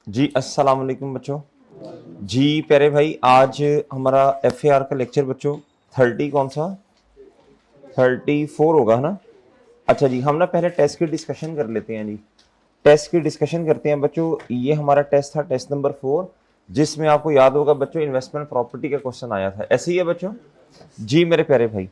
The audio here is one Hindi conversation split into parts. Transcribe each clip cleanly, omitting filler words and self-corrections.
जी अस्सलाम वालेकुम बच्चों। जी प्यारे भाई, आज हमारा FAR का लेक्चर बच्चों 30 कौन सा 34 होगा, है ना। अच्छा जी, हम ना पहले टेस्ट की डिस्कशन कर लेते हैं जी। टेस्ट की डिस्कशन करते हैं बच्चों। ये हमारा टेस्ट था, टेस्ट नंबर 4, जिसमें आपको याद होगा बच्चों इन्वेस्टमेंट प्रॉपर्टी का क्वेश्चन आया था। ऐसे ही है बच्चों। जी मेरे प्यारे भाई,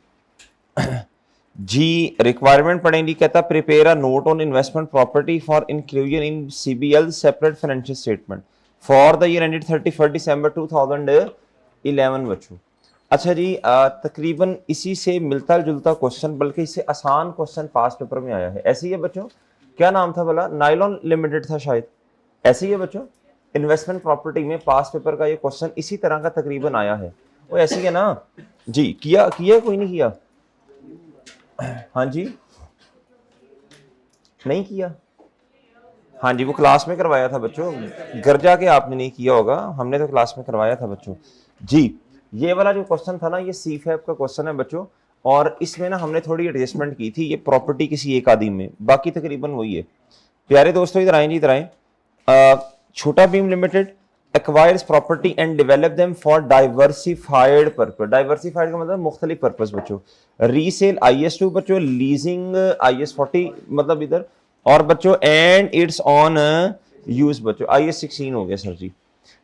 जी रिक्वायरमेंट पढ़ेंगी, कहता prepare a note on investment property for inclusion in CBL separate financial statement for the year ended 31 दिसंबर 2011 बच्चों। अच्छा जी, तकरीबन इसी से मिलता जुलता क्वेश्चन, बल्कि इससे आसान क्वेश्चन पास पेपर में आया है। ऐसे ही है बच्चों। क्या नाम था भला? नाइलॉन लिमिटेड था शायद। ऐसे ही है बच्चों। इन्वेस्टमेंट प्रॉपर्टी में पास पेपर का ये क्वेश्चन इसी तरह का तकरीबन आया है। वो ऐसे ही है ना जी। किया किया कोई नहीं किया? हाँ जी, नहीं किया। हाँ जी, वो क्लास में करवाया था बच्चों। घर जाके आपने नहीं किया होगा, हमने तो क्लास में करवाया था बच्चों। जी, ये वाला जो क्वेश्चन था ना, ये CFAP का क्वेश्चन है बच्चों। और इसमें ना हमने थोड़ी एडजस्टमेंट की थी, ये प्रॉपर्टी किसी एक आदि में, बाकी तकरीबन वही है। प्यारे दोस्तों इधर आए जी, इधर आए। छोटा Bhim limited acquires property and develop them for diversified purpose. Diversified का मतलब मुख्तलिफ पर्पस बच्चों। रीसेल IS2 बच्चों, लीजिंग IS40 मतलब इधर। और बच्चों एंड इट्स ऑन यूज बच्चों IS16 हो गया सर जी।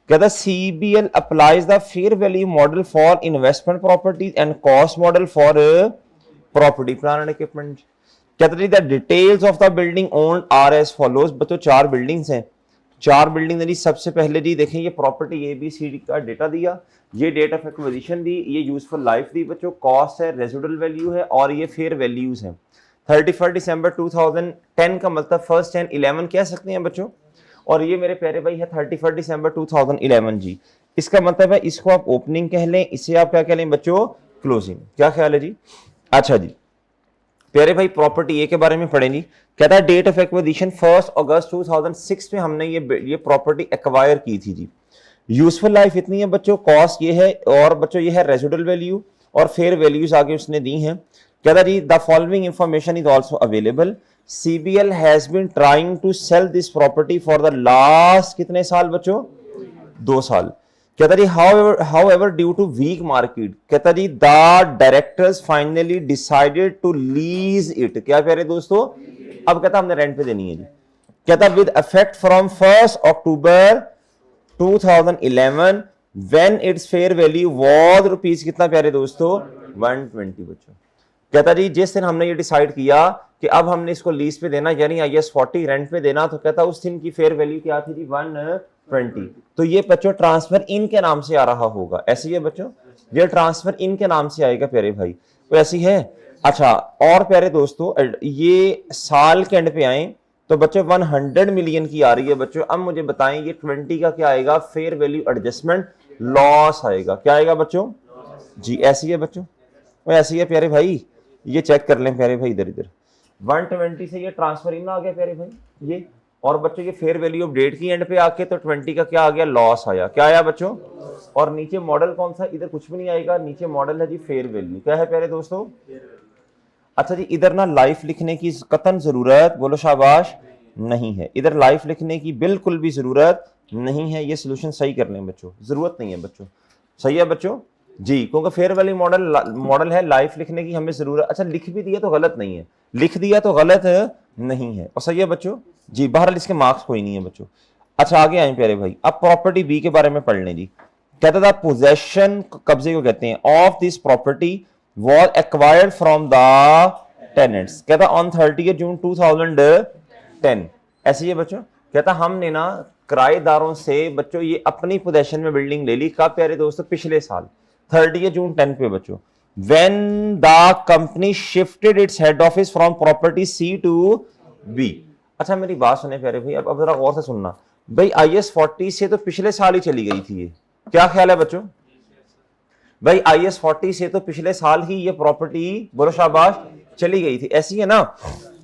कहता CBL applies the fair value model for investment properties and cost model for property plan and equipment. कहता जी the details of the building owned are as follows. बच्चों 4 बिल्डिंग्स हैं, 4 बिल्डिंग जी। सबसे पहले जी देखें, ये प्रॉपर्टी ABCD का डेटा दिया, ये डेट ऑफ एक्विजिशन दी, ये यूजफुल लाइफ दी बच्चों, कॉस्ट है, रेजिडुअल वैल्यू है, और ये फेयर वैल्यूज हैं। 31 दिसंबर 2010 का मतलब फर्स्ट 10 11 कह सकते हैं बच्चों। और ये मेरे प्यारे भाई है 31 दिसंबर 2011 जी। इसका मतलब है इसको आप ओपनिंग कह लें, इसे आप क्या कह लें बच्चों? क्लोजिंग। क्या ख्याल है जी? अच्छा जी, प्यारे भाई प्रॉपर्टी ए के बारे में पढ़ेंगी। कहता है डेट ऑफ एक्विजिशन 1 अगस्त 2006 में हमने ये प्रॉपर्टी एक्वायर की थी जी। यूजफुल लाइफ इतनी है बच्चों, कॉस्ट ये है, और बच्चों ये है रेजिडुअल वैल्यू, और फेयर वैल्यूज आगे उसने दी हैं। कहता जी the following information is also available. CBL has been trying to sell this property for the last कितने साल बच्चों? 2 साल। कहता जी however due to weak market, कहता जी the directors finally decided to lease it. क्या प्यारे दोस्तों? अब कहता हमने रेंट पे देनी है जी। कहता with effect from 1 October 2011 when it's fair value was rupees कितना प्यारे दोस्तों? 120 बच्चों। कहता जी जिस दिन हमने ये डिसाइड किया कि अब हमने इसको लीज पे देना, यानी IS40 रेंट पे देना, तो कहता उस दिन की फेयर वैल्यू क्या थी जी? 120। तो ये बच्चों ट्रांसफर इन के नाम से आ रहा होगा। ऐसी है बच्चों, ये ट्रांसफर इन के नाम से आएगा प्यारे भाई। तो ऐसी है। अच्छा, और प्यारे दोस्तों ये साल के एंड पे आए तो बच्चों 100 मिलियन की आ रही है बच्चों। अब मुझे बताएं ये 20 का क्या आएगा? फेयर वैल्यू एडजस्टमेंट लॉस आएगा। क्या आएगा बच्चों? जी ऐसी है बच्चों, वो ऐसी है प्यारे भाई। ये चेक कर लें प्यारे भाई, इधर इधर 120 से ये ट्रांसफर इन आ गया प्यारे भाई ये। और बच्चों ये फेयर वैल्यू अपडेट की एंड पे आके तो 20 का क्या आ गया? लॉस आया। क्या आया बच्चों? और नीचे मॉडल कौन सा? इधर कुछ भी नहीं आएगा, नीचे मॉडल है जी फेयर वैल्यू। क्या है प्यारे दोस्तों? अच्छा जी, इधर ना लाइफ लिखने की कतन जरूरत, बोलो शाबाश, नहीं है। इधर लाइफ लिखने की बिल्कुल भी जरूरत नहीं है। ये सोल्यूशन सही कर लें बच्चों, जरूरत नहीं है बच्चों। सही है बच्चों जी, क्योंकि फेयर वैल्यू मॉडल है, लाइफ लिखने की हमें जरूरत। अच्छा लिख भी दिया तो गलत नहीं है, लिख दिया तो गलत नहीं है, और सही है बच्चों जी। बहरहाल इसके मार्क्स कोई नहीं है बच्चों। अच्छा आगे आए प्यारे भाई, अब प्रॉपर्टी बी के बारे में पढ़ लें जी। कहता था पोजेशन, कब्जे को कहते हैं, of this property was acquired from the tenants। कहता ऑन 30 जून 2010। ऐसे ही है बच्चों। कहता हमने ना किराएदारों से बच्चों ये अपनी पोजेशन में बिल्डिंग ले ली। कब प्यारे दोस्तों? पिछले साल 30 जून 10 पे बच्चों। when the company shifted its head office from property C to B। अच्छा मेरी बात सुने प्यारे भाई, अब जरा गौर से सुनना भाई। IS40 से तो पिछले साल ही चली गई थी ये। क्या ख्याल है बच्चों? भाई IS40 से तो पिछले साल ही ये प्रॉपर्टी, बोलो शाबाश, चली गई थी। ऐसी है ना।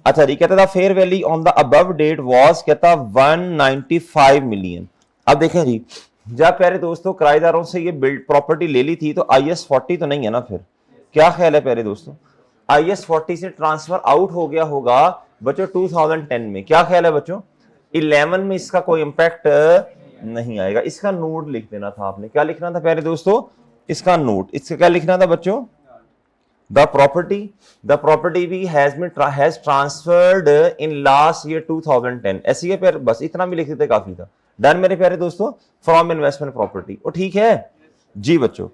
अच्छा जी, कहता था fair value on the above date was, कहता 195 मिलियन। अब देखें जी, जब प्यारे दोस्तों किराएदारों से ये बिल्ड प्रॉपर्टी ले ली थी तो IS40 तो नहीं है ना फिर। क्या ख्याल है प्यारे दोस्तों? IS40 से ट्रांसफर आउट हो गया होगा बच्चों 2010 में। क्या ख्याल है बच्चों? 11 में इसका कोई इंपैक्ट नहीं आएगा। इसका नोट लिख देना था आपने। क्या लिखना था प्यारे दोस्तों? इसका नोट। इसका क्या लिखना था बच्चों? The property भी has transferred in last year 2010। ऐसी है प्यारे, बस इतना भी लिख देते काफी था। डन मेरे प्यारे दोस्तों, फ्रॉम इन्वेस्टमेंट प्रॉपर्टी। और ठीक है जी बच्चों।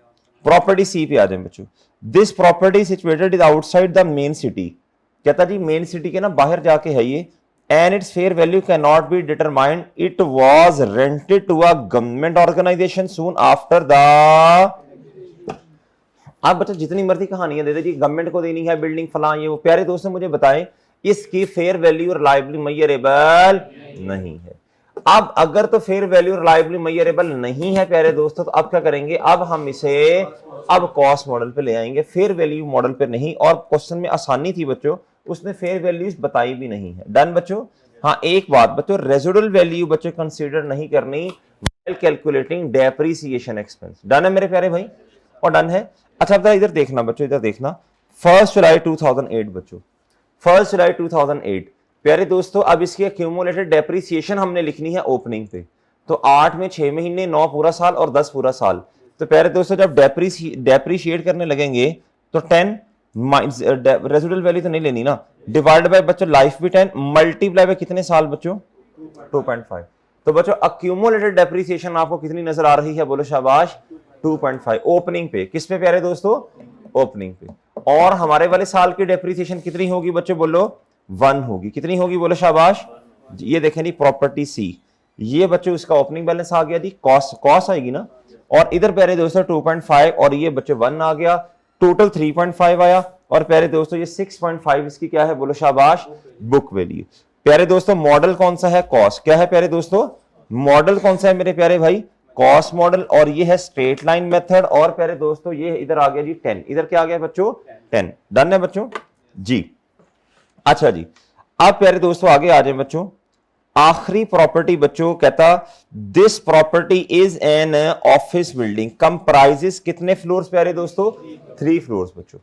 प्रॉपर्टी सी पे आ जाए बच्चों। This property situated is outside the main city. कहता जी मेन सिटी के ना बाहर जाके है ये। And its fair value can not be determined. It was rented to a government organisation soon after the. आप बच्चा जितनी मर्जी कहानियां दे दे जी, गवर्नमेंट को देनी है बिल्डिंग फलां ये वो। प्यारे दोस्तों मुझे बताएं इसकी फेयर वैल्यू रिलायबली मेजरेबल नहीं है। अब अगर तो फेयर वैल्यू रिलायबली मेजरेबल नहीं है प्यारे दोस्तों, तो अब क्या करेंगे? अब हम इसे अब कॉस्ट मॉडल पे ले आएंगे, फेयर वैल्यू मॉडल पे नहीं। और क्वेश्चन में आसानी थी बच्चों, उसने फेयर वैल्यूज बताई भी नहीं है। डन बच्चों। हाँ एक बात बच्चों, रेजिडुअल वैल्यू बच्चों कंसीडर नहीं करनी while calculating depreciation expense. Done है मेरे प्यारे भाई? और डन है। अच्छा अब इधर देखना बच्चों, इधर देखना। 1 जुलाई 2008 बच्चों, 1 जुलाई 2008 प्यारे दोस्तों। अब इसकी एक्यूमुलेटेड डेप्रिसिएशन हमने लिखनी है ओपनिंग पे। तो 8 में 6 महीने, 9 पूरा साल और 10 पूरा साल। तो प्यारे दोस्तों जब डेप्रिशिएट करने लगेंगे तो 10 रेजिडुअल वैल्यू तो नहीं लेनी ना, डिवाइड बाय बच्चों लाइफ भी 10, मल्टीप्लाई बाय कितने साल बच्चों? 2.5। तो बच्चों एक्यूमुलेटेड डेप्रिसिएशन आपको कितनी नजर आ रही है? बोलो शाबाश। 2.5 ओपनिंग पे। किस पे प्यारे दोस्तों? ओपनिंग पे। और हमारे वाले साल की डेप्रिसिएशन कितनी होगी बच्चों? बोलो 1 होगी। कितनी होगी? बोलो शाबाश। ये देखें जी प्रॉपर्टी सी, ये बच्चों इसका ओपनिंग बैलेंस आ गया जी। कॉस्ट आएगी ना। और इधर प्यारे दोस्तों 2.5 और ये बच्चों 1 आ गया, टोटल 3.5 आया। और प्यारे दोस्तों ये 6.5 इसकी क्या है? बोलो शाबाश, बुक वैल्यू। प्यारे दोस्तों मॉडल कौन सा है? कॉस्ट। क्या है प्यारे दोस्तों? मॉडल कौन सा है मेरे प्यारे भाई? Cost model. और ये है स्ट्रेट लाइन मेथड। और प्यारे दोस्तों ये इधर आ गया जी 10। इधर क्या आ गया बच्चों? 10। डन है बच्चों जी। अच्छा जी अब प्यारे दोस्तों आगे आ जाए बच्चों। आखिरी प्रॉपर्टी बच्चों कहता this property is an office building comprises कितने फ्लोर्स प्यारे दोस्तों? 3 फ्लोर्स बच्चों।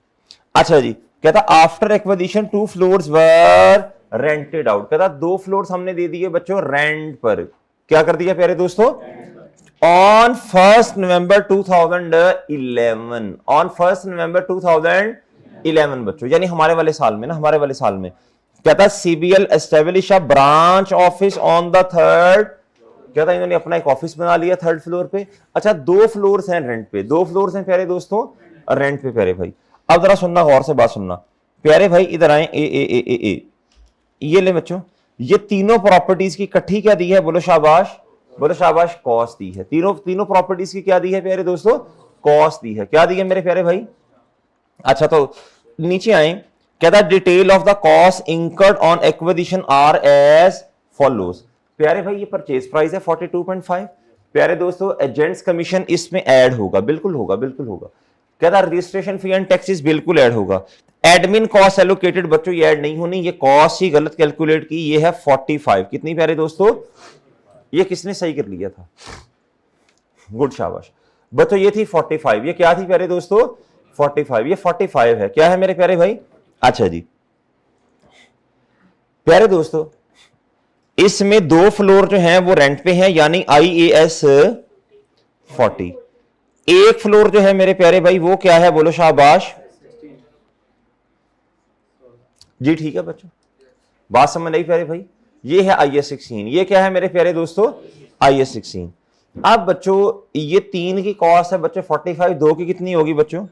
अच्छा जी कहता आफ्टर एक्विजिशन 2 फ्लोर्स वर रेंटेड आउट। कहता 2 फ्लोर्स हमने दे दिए बच्चों रेंट पर। क्या कर दिया प्यारे दोस्तों? On 1 November 2011। ऑन 1 नवंबर 2011 बच्चों, यानी हमारे वाले साल में ना, हमारे वाले साल में। कहता CBL establish a branch office on the 3rd। कहता इन्होंने अपना एक ऑफिस बना लिया 3rd फ्लोर पे। अच्छा 2 फ्लोर्स हैं रेंट पे, 2 फ्लोर्स हैं प्यारे दोस्तों रेंट पे प्यारे भाई। अब जरा सुनना, गौर से बात सुनना प्यारे भाई। इधर आए ए ये ले बच्चों, ये तीनों प्रॉपर्टीज की इकट्ठी क्या दी है? बोलो शाबाश, बोलो शाबाश, कॉस्ट दी है। तीनों प्रॉपर्टीज की क्या दी है प्यारे दोस्तों? कॉस्ट दी है। क्या दी है मेरे प्यारे भाई? अच्छा तो नीचे आए, कहता detail of the cost incurred on acquisition are as follows. प्यारे भाई ये परचेज प्राइस है 42.5। प्यारे दोस्तों एजेंट्स कमीशन इसमें ऐड होगा, बिल्कुल होगा, बिल्कुल होगा। कहता रजिस्ट्रेशन फी एंड टैक्सेस बिल्कुल ऐड होगा। एडमिन कॉस्ट एलोकेटेड बच्चों ये ऐड नहीं होनी, ये कॉस्ट ही गलत कैलकुलेट की। ये है 45। कितनी प्यारे दोस्तों? ये किसने सही कर लिया था? गुड शाबाश बच्चों, ये थी 45। ये क्या थी प्यारे दोस्तों? 45। ये 45 है। क्या है मेरे प्यारे भाई? अच्छा जी प्यारे दोस्तों इसमें 2 फ्लोर जो हैं वो रेंट पे हैं, यानी IAS 40। एक फ्लोर जो है मेरे प्यारे भाई वो क्या है? बोलो शाबाश जी। ठीक है बच्चों, बात समझ नहीं प्यारे भाई? ये है IAS 16। ये क्या है मेरे प्यारे दोस्तों? IAS 16। अब बच्चों ये 3 की कॉस्ट है बच्चों 45, 2 की कितनी होगी बच्चों?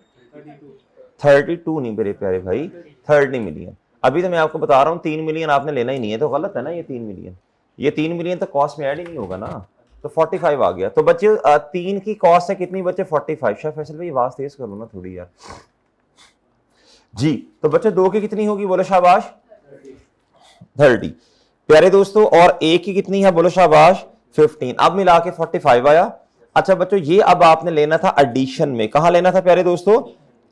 32 नहीं मेरे प्यारे भाई, 30 मिलियन। अभी तो मैं आपको बता रहा हूं 3 मिलियन आपने लेना ही नहीं है, तो गलत है ना। ये 3 मिलियन, ये 3 मिलियन तो कॉस्ट में ऐड ही नहीं होगा ना। तो 45 आ गया। तो बच्चे 3 की कॉस्ट है कितनी बच्चे? 45। शाह फैसल भाई आवाज तेज करो ना थोड़ी यार जी। तो बच्चे 2 की कितनी होगी? बोलो शाबाश 30 प्यारे दोस्तों। और एक की कितनी है? बोलो शाबाश 15। अब मिला के 45 आया। अच्छा बच्चों ये अब आपने लेना था एडिशन में। कहां लेना था प्यारे दोस्तों?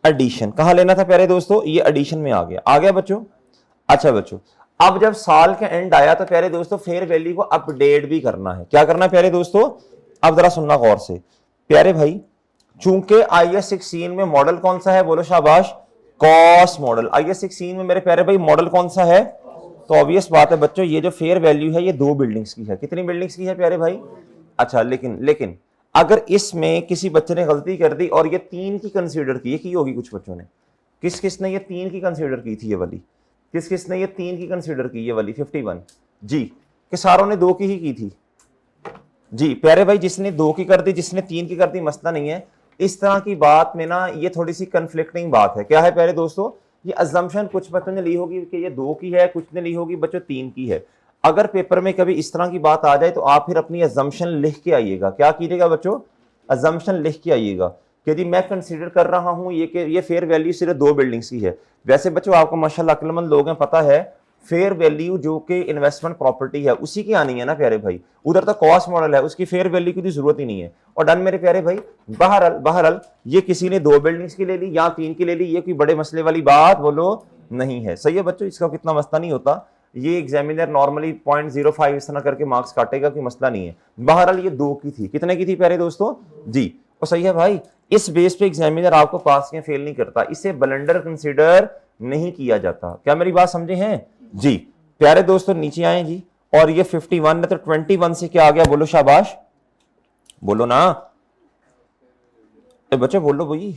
एडिशन। कहां लेना था प्यारे दोस्तों? ये एडिशन में आ गया। आ गया बच्चों? अच्छा बच्चों अब जब साल का एंड आया तो प्यारे दोस्तों फेयर वैल्यू को अपडेट भी करना है। क्या करना है प्यारे दोस्तों? अब जरा सुनना गौर से प्यारे भाई। चूंकि IAS 16 में मॉडल कौन सा है? बोलो शाबाश कॉस्ट मॉडल। IAS 16 में मेरे प्यारे भाई मॉडल कौन सा है? तो ऑब्वियस बात है बच्चों, ये जो फेयर वैल्यू है ये 2 बिल्डिंग्स की है। कितनी बिल्डिंग्स की है प्यारे भाई? अच्छा, लेकिन अगर इसमें किसी बच्चे ने गलती कर दी और ये 3 की कंसीडर की होगी कुछ बच्चों ने, किस किस ने ये 3 की कंसीडर की थी, ये वाली किस किस ने ये 3 की कंसीडर की, ये वाली 51 जी, कि सारों ने 2 की ही की थी जी प्यारे भाई। जिसने 2 की कर दी, जिसने 3 की कर दी, मसला नहीं है। इस तरह की बात में ना ये थोड़ी सी कंफ्लिक्टिंग बात है। क्या है प्यारे दोस्तों? ये अजम्पशन कुछ बच्चों ने ली होगी कि ये 2 की है, कुछ ने ली होगी बच्चों 3 की है। अगर पेपर में कभी इस तरह की बात आ जाए तो आप फिर अपनी अजम्पशन लिख के आइएगा। क्या कीजिएगा बच्चों? अजम्पशन लिख के आइएगा कि जी मैं कंसीडर कर रहा हूं ये फेयर वैल्यू सिर्फ 2 बिल्डिंग्स की है। वैसे बच्चों आपको माशाल्लाह अक्लमंद लोग हैं, पता है फेयर वैल्यू जो कि इन्वेस्टमेंट प्रॉपर्टी है उसी की आनी है ना प्यारे भाई। उधर तो कॉस्ट मॉडल है, उसकी फेयर वैल्यू की तो जरूरत ही नहीं है। और डन मेरे प्यारे भाई। बहरहाल ये किसी ने 2 बिल्डिंग्स की ले ली या 3 की ले ली, ये कोई बड़े मसले वाली बात बोलो नहीं है। सही है बच्चों, इसका कितना मसला नहीं होता। ये एग्जामिनर नॉर्मली 0.05 इस तरह करके मार्क्स काटेगा, कोई मसला नहीं है। बहरहाल ये 2 की थी। कितने की थी प्यारे दोस्तों? जी। और सही है भाई, इस बेस पे एग्जामिनर आपको पास या फेल नहीं करता, इसे ब्लंडर कंसीडर नहीं किया जाता। क्या मेरी बात समझे हैं जी प्यारे दोस्तों? नीचे आए जी। और ये 51 है तो 21 से क्या आ गया? बोलो शाबाश, बोलो ना बच्चे, बोलो भाई।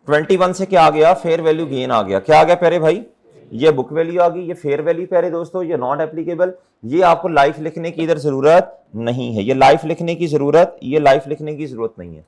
21 से क्या आ गया? फेयर वैल्यू गेन आ गया। क्या आ गया प्यारे भाई? ये बुक वैल्यू आ गई, ये फेयर वैल्यू प्यारे दोस्तों, ये नॉट एप्लीकेबल। ये आपको लाइफ लिखने की इधर जरूरत नहीं है, ये लाइफ लिखने की जरूरत नहीं है।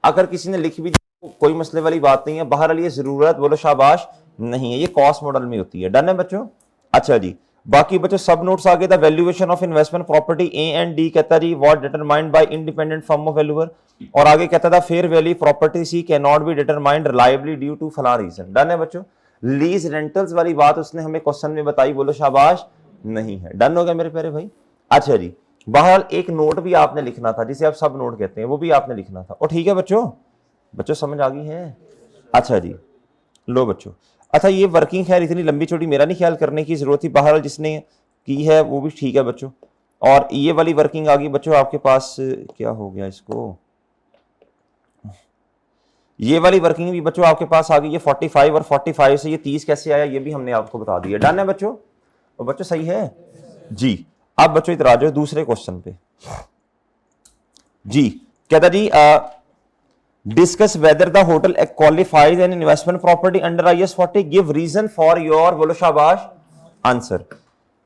अगर किसी ने लिख भी कोई मसले वाली बात नहीं है। बहरहाल ये जरूरत बोलो शाबाश नहीं है, ये कॉस्ट मॉडल में होती है। डन है बच्चों? अच्छा जी, बाकी बच्चों सब नोट्स आगे था। Valuation of investment property A and D कहता जी what determined by independent firm of valuer. और आगे कहता था fair value property C can not be determined reliably due to फला रीजन। डन है बच्चों? लीज रेंटल्स वाली बात उसने हमें क्वेश्चन में बताई, बोलो शाबाश नहीं है। डन हो गया मेरे प्यारे भाई? अच्छा जी, बहरहाल एक नोट भी आपने लिखना था जिसे आप सब नोट कहते हैं, वो भी आपने लिखना था। और ठीक है बच्चों समझ आ गई है? अच्छा जी, लो बच्चों। अच्छा ये वर्किंग खैर इतनी लंबी छोटी मेरा नहीं ख्याल करने की जरूरत थी, बहरहाल जिसने की है वो भी ठीक है बच्चों। और ये वाली वर्किंग आ गई बच्चों आपके पास, क्या हो गया इसको, ये वाली वर्किंग भी बच्चों आपके पास आ गई है 45, और 45 से ये 30 कैसे आया ये भी हमने आपको बता दिया। डन है बच्चों? और बच्चों सही है जी। अब बच्चों इधर आ जाओ दूसरे क्वेश्चन पे जी। कहता जी discuss whether the hotel qualifies an investment property under IAS 40, give reason for your, बोलो शाबाश, आंसर।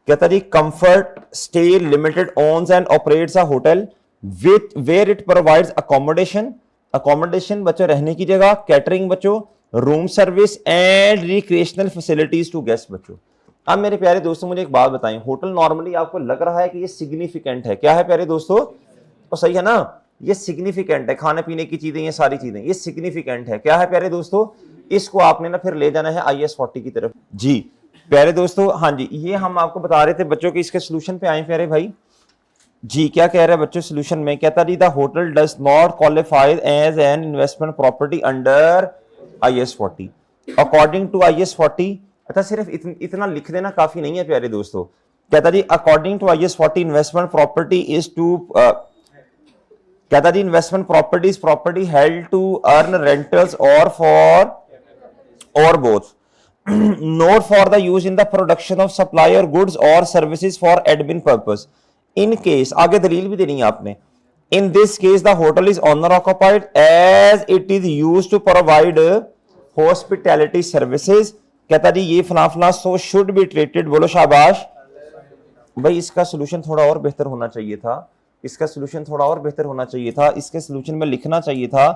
कहता जी comfort stay limited owns and operates a hotel with where it provides accommodation बच्चों रहने की जगह, कैटरिंग बच्चों, room service and recreational facilities to guest बच्चों। अब मेरे प्यारे दोस्तों मुझे एक बात बताएं, होटल नॉर्मली आपको लग रहा है कि ये सिग्निफिकेंट है, क्या है प्यारे दोस्तों? तो सही है ना, ये सिग्निफिकेंट है, खाने पीने की चीजें, ये सारी चीजें ये सिग्निफिकेंट है। क्या है प्यारे दोस्तों? इसको आपने ना फिर ले जाना है IAS 40 की तरफ जी प्यारे दोस्तों। हाँ जी, ये हम आपको बता रहे थे बच्चों कि इसके सोल्यूशन पे आए प्यारे भाई जी। क्या कह रहे हैं बच्चों सोल्यूशन में? कहता जी the hotel does not qualify as an investment property under IAS 40 according to IAS 40। अच्छा सिर्फ इतना लिख देना काफी नहीं है प्यारे दोस्तों। कहता जी according to IAS 40 investment property is to, कहता जी investment property is property held to earn rentals और फॉर और both, not for the use in the production of supply और गुड्स और services for admin purpose. In case, आगे दलील भी देनी है आपने, in this case the hotel is owner occupied as it is used to provide hospitality services. कहता जी ये फला फला सो शुड बी ट्रीटेड, बोलो शाबाश भाई। इसका सोल्यूशन थोड़ा और बेहतर होना चाहिए था, इसका सोल्यूशन थोड़ा और बेहतर होना चाहिए था। इसके सोल्यूशन में लिखना चाहिए था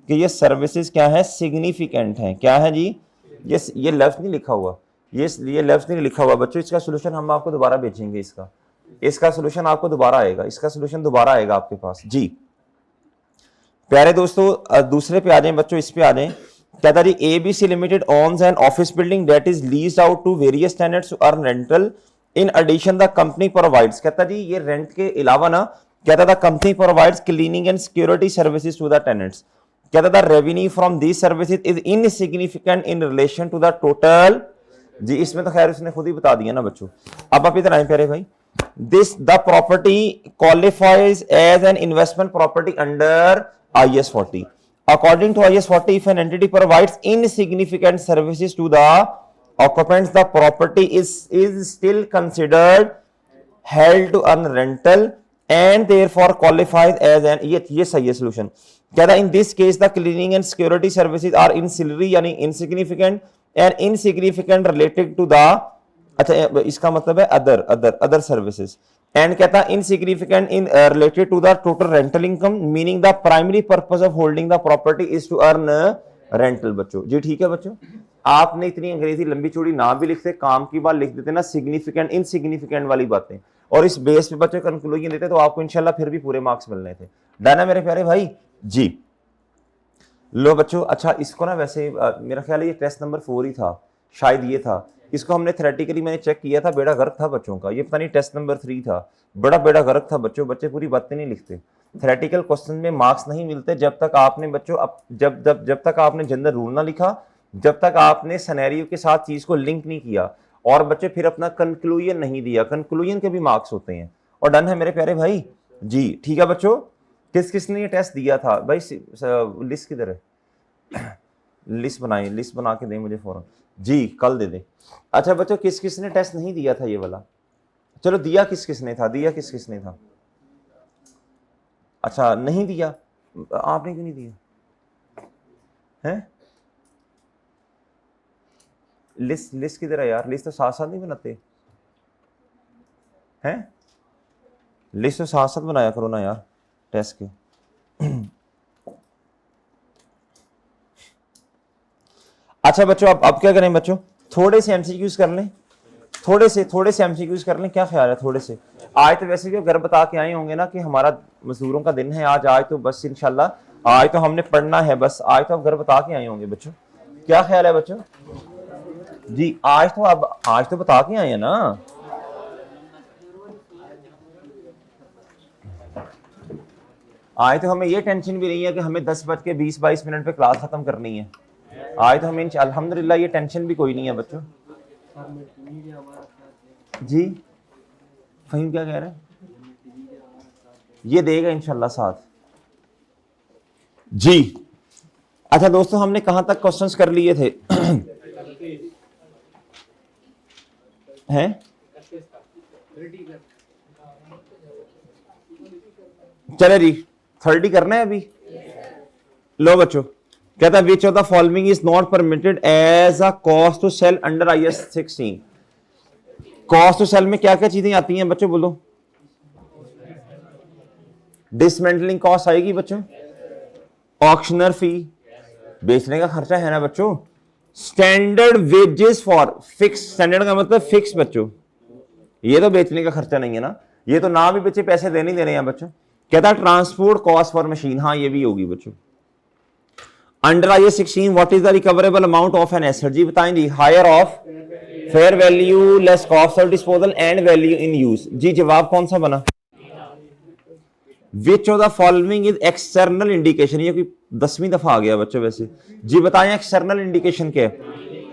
कि ये सर्विसेज क्या है? सिग्निफिकेंट है। क्या है जी? ये लफ्ज नहीं लिखा हुआ, ये लफ्ज नहीं लिखा हुआ बच्चों। इसका सोल्यूशन हम आपको दोबारा भेजेंगे, इसका सोल्यूशन आपको दोबारा आएगा, इसका सोल्यूशन दोबारा आएगा आपके पास जी प्यारे दोस्तों। दूसरे पे आ जाए बच्चों, इस पे आ जाए। कहता जी ABC limited owns an office building that is leased out to various tenants to earn rental, in addition the company provides. कहता जी ये रेंट के अलावा ना, कहता था company provides cleaning and security services to the tenants. कहता था revenue from these services is insignificant in relation to the total जी। इसमें तो खैर उसने खुद ही बता दिया ना बच्चों। अब आप इधर आए प्यारे भाई, this the property qualifies as an investment property under IAS 40 according to IAS 40 if an entity provides insignificant services to the occupants the property is still considered held to earn rental and therefore qualifies as an, ये सही है सोल्यूशन। कहता है in this case the cleaning and security services are ancillary यानी insignificant and insignificant related to the, अच्छा इसका मतलब है अदर सर्विसेज, एंड कहता है insignificant in related to the total rental income meaning the primary purpose of holding the property is to earn rental. बच्चों जी ठीक है बच्चों, आपने इतनी अंग्रेजी लंबी चौड़ी ना भी लिखते, काम की बात लिख देते ना, सिग्निफिकेंट इनसिग्निफिकेंट वाली बातें, और इस बेस पे बच्चे कंक्लूजन देते तो आपको इंशाल्लाह फिर भी पूरे मार्क्स मिलने थे। डन है मेरे प्यारे भाई जी। लो बच्चों, अच्छा इसको ना वैसे मेरा ख्याल है ये टेस्ट नंबर 4 ही था, शायद ये था, इसको हमने थ्योरेटिकली मैंने चेक किया था, बेड़ा गर्क था बच्चों का, ये पता नहीं टेस्ट नंबर 3 था, बड़ा बेड़ा गर्क था बच्चों, बच्चे पूरी बातें नहीं लिखते। थ्योरेटिकल क्वेश्चन में मार्क्स नहीं मिलते जब तक आपने बच्चों जब तक आपने जनरल रूल ना लिखा, जब तक आपने सिनेरियो के साथ चीज को लिंक नहीं किया, और बच्चे फिर अपना कंक्लूजन नहीं दिया, कंक्लूजन के भी मार्क्स होते हैं। और डन है मेरे प्यारे भाई जी ठीक है बच्चों। किस किसने ये टेस्ट दिया था भाई, लिस्ट किधर है, लिस्ट बनाई, लिस्ट बना के दें मुझे फौरन जी, कल दे दे। अच्छा बच्चों किस किसने टेस्ट नहीं दिया था ये वाला, चलो दिया किस किसने था, दिया किस किसने था, अच्छा नहीं दिया, आपने क्यों नहीं दिया है, लिस्ट किधर है यार, लिस्ट तो साथ साथ नहीं बनाते हैं, लिस्ट तो साथ साथ बनाया करो ना यार टेस्ट के। अच्छा बच्चों अब क्या करें बच्चों, थोड़े से एमसीक्यूज कर लें, थोड़े से एमसीक्यूज कर लें, क्या ख्याल है थोड़े से। आज तो वैसे भी घर बता के आए होंगे ना कि हमारा मजदूरों का दिन है आज तो बस इंशाल्लाह आज तो हमने पढ़ना है बस, आज तो आप घर बता के आए होंगे बच्चों, क्या ख्याल है बच्चों जी। आज तो बता के आए हैं ना, आज तो हमें ये टेंशन भी नहीं है कि हमें 10:20-22 पे क्लास खत्म करनी है, आज तो हमें अल्हम्दुलिल्लाह ये टेंशन भी कोई नहीं है बच्चों जी। फहीम क्या कह रहे हैं, ये देगा इंशाल्लाह साथ जी। अच्छा दोस्तों हमने कहां तक क्वेश्चंस कर लिए थे हैं, चले जी 30 करना है अभी। लो बच्चों कहता है which of the following is not permitted as a cost to sell under IAS 16। Cost to sell में क्या क्या चीजें आती हैं बच्चों बोलो, डिसमेंटलिंग कॉस्ट आएगी बच्चों, ऑक्शनर फी बेचने का खर्चा है ना बच्चों, standard wages for fix, standard का मतलब फिक्स बच्चों, ये तो बेचने का खर्चा नहीं है ना, ये तो ना भी बच्चे पैसे देने देने हैं बच्चों। कहता है ट्रांसपोर्ट कॉस्ट फॉर मशीन, हाँ ये भी होगी बच्चों। Under IAS 16 what is the recoverable amount of an asset, जी बताएं जी, higher of fair value less cost of disposal and value in use, जी जवाब कौन सा बना। Which of the following is external indication, ये कोई 10वीं दफा आ गया बच्चों वैसे, जी बताएं एक्सटर्नल इंडिकेशन क्या है।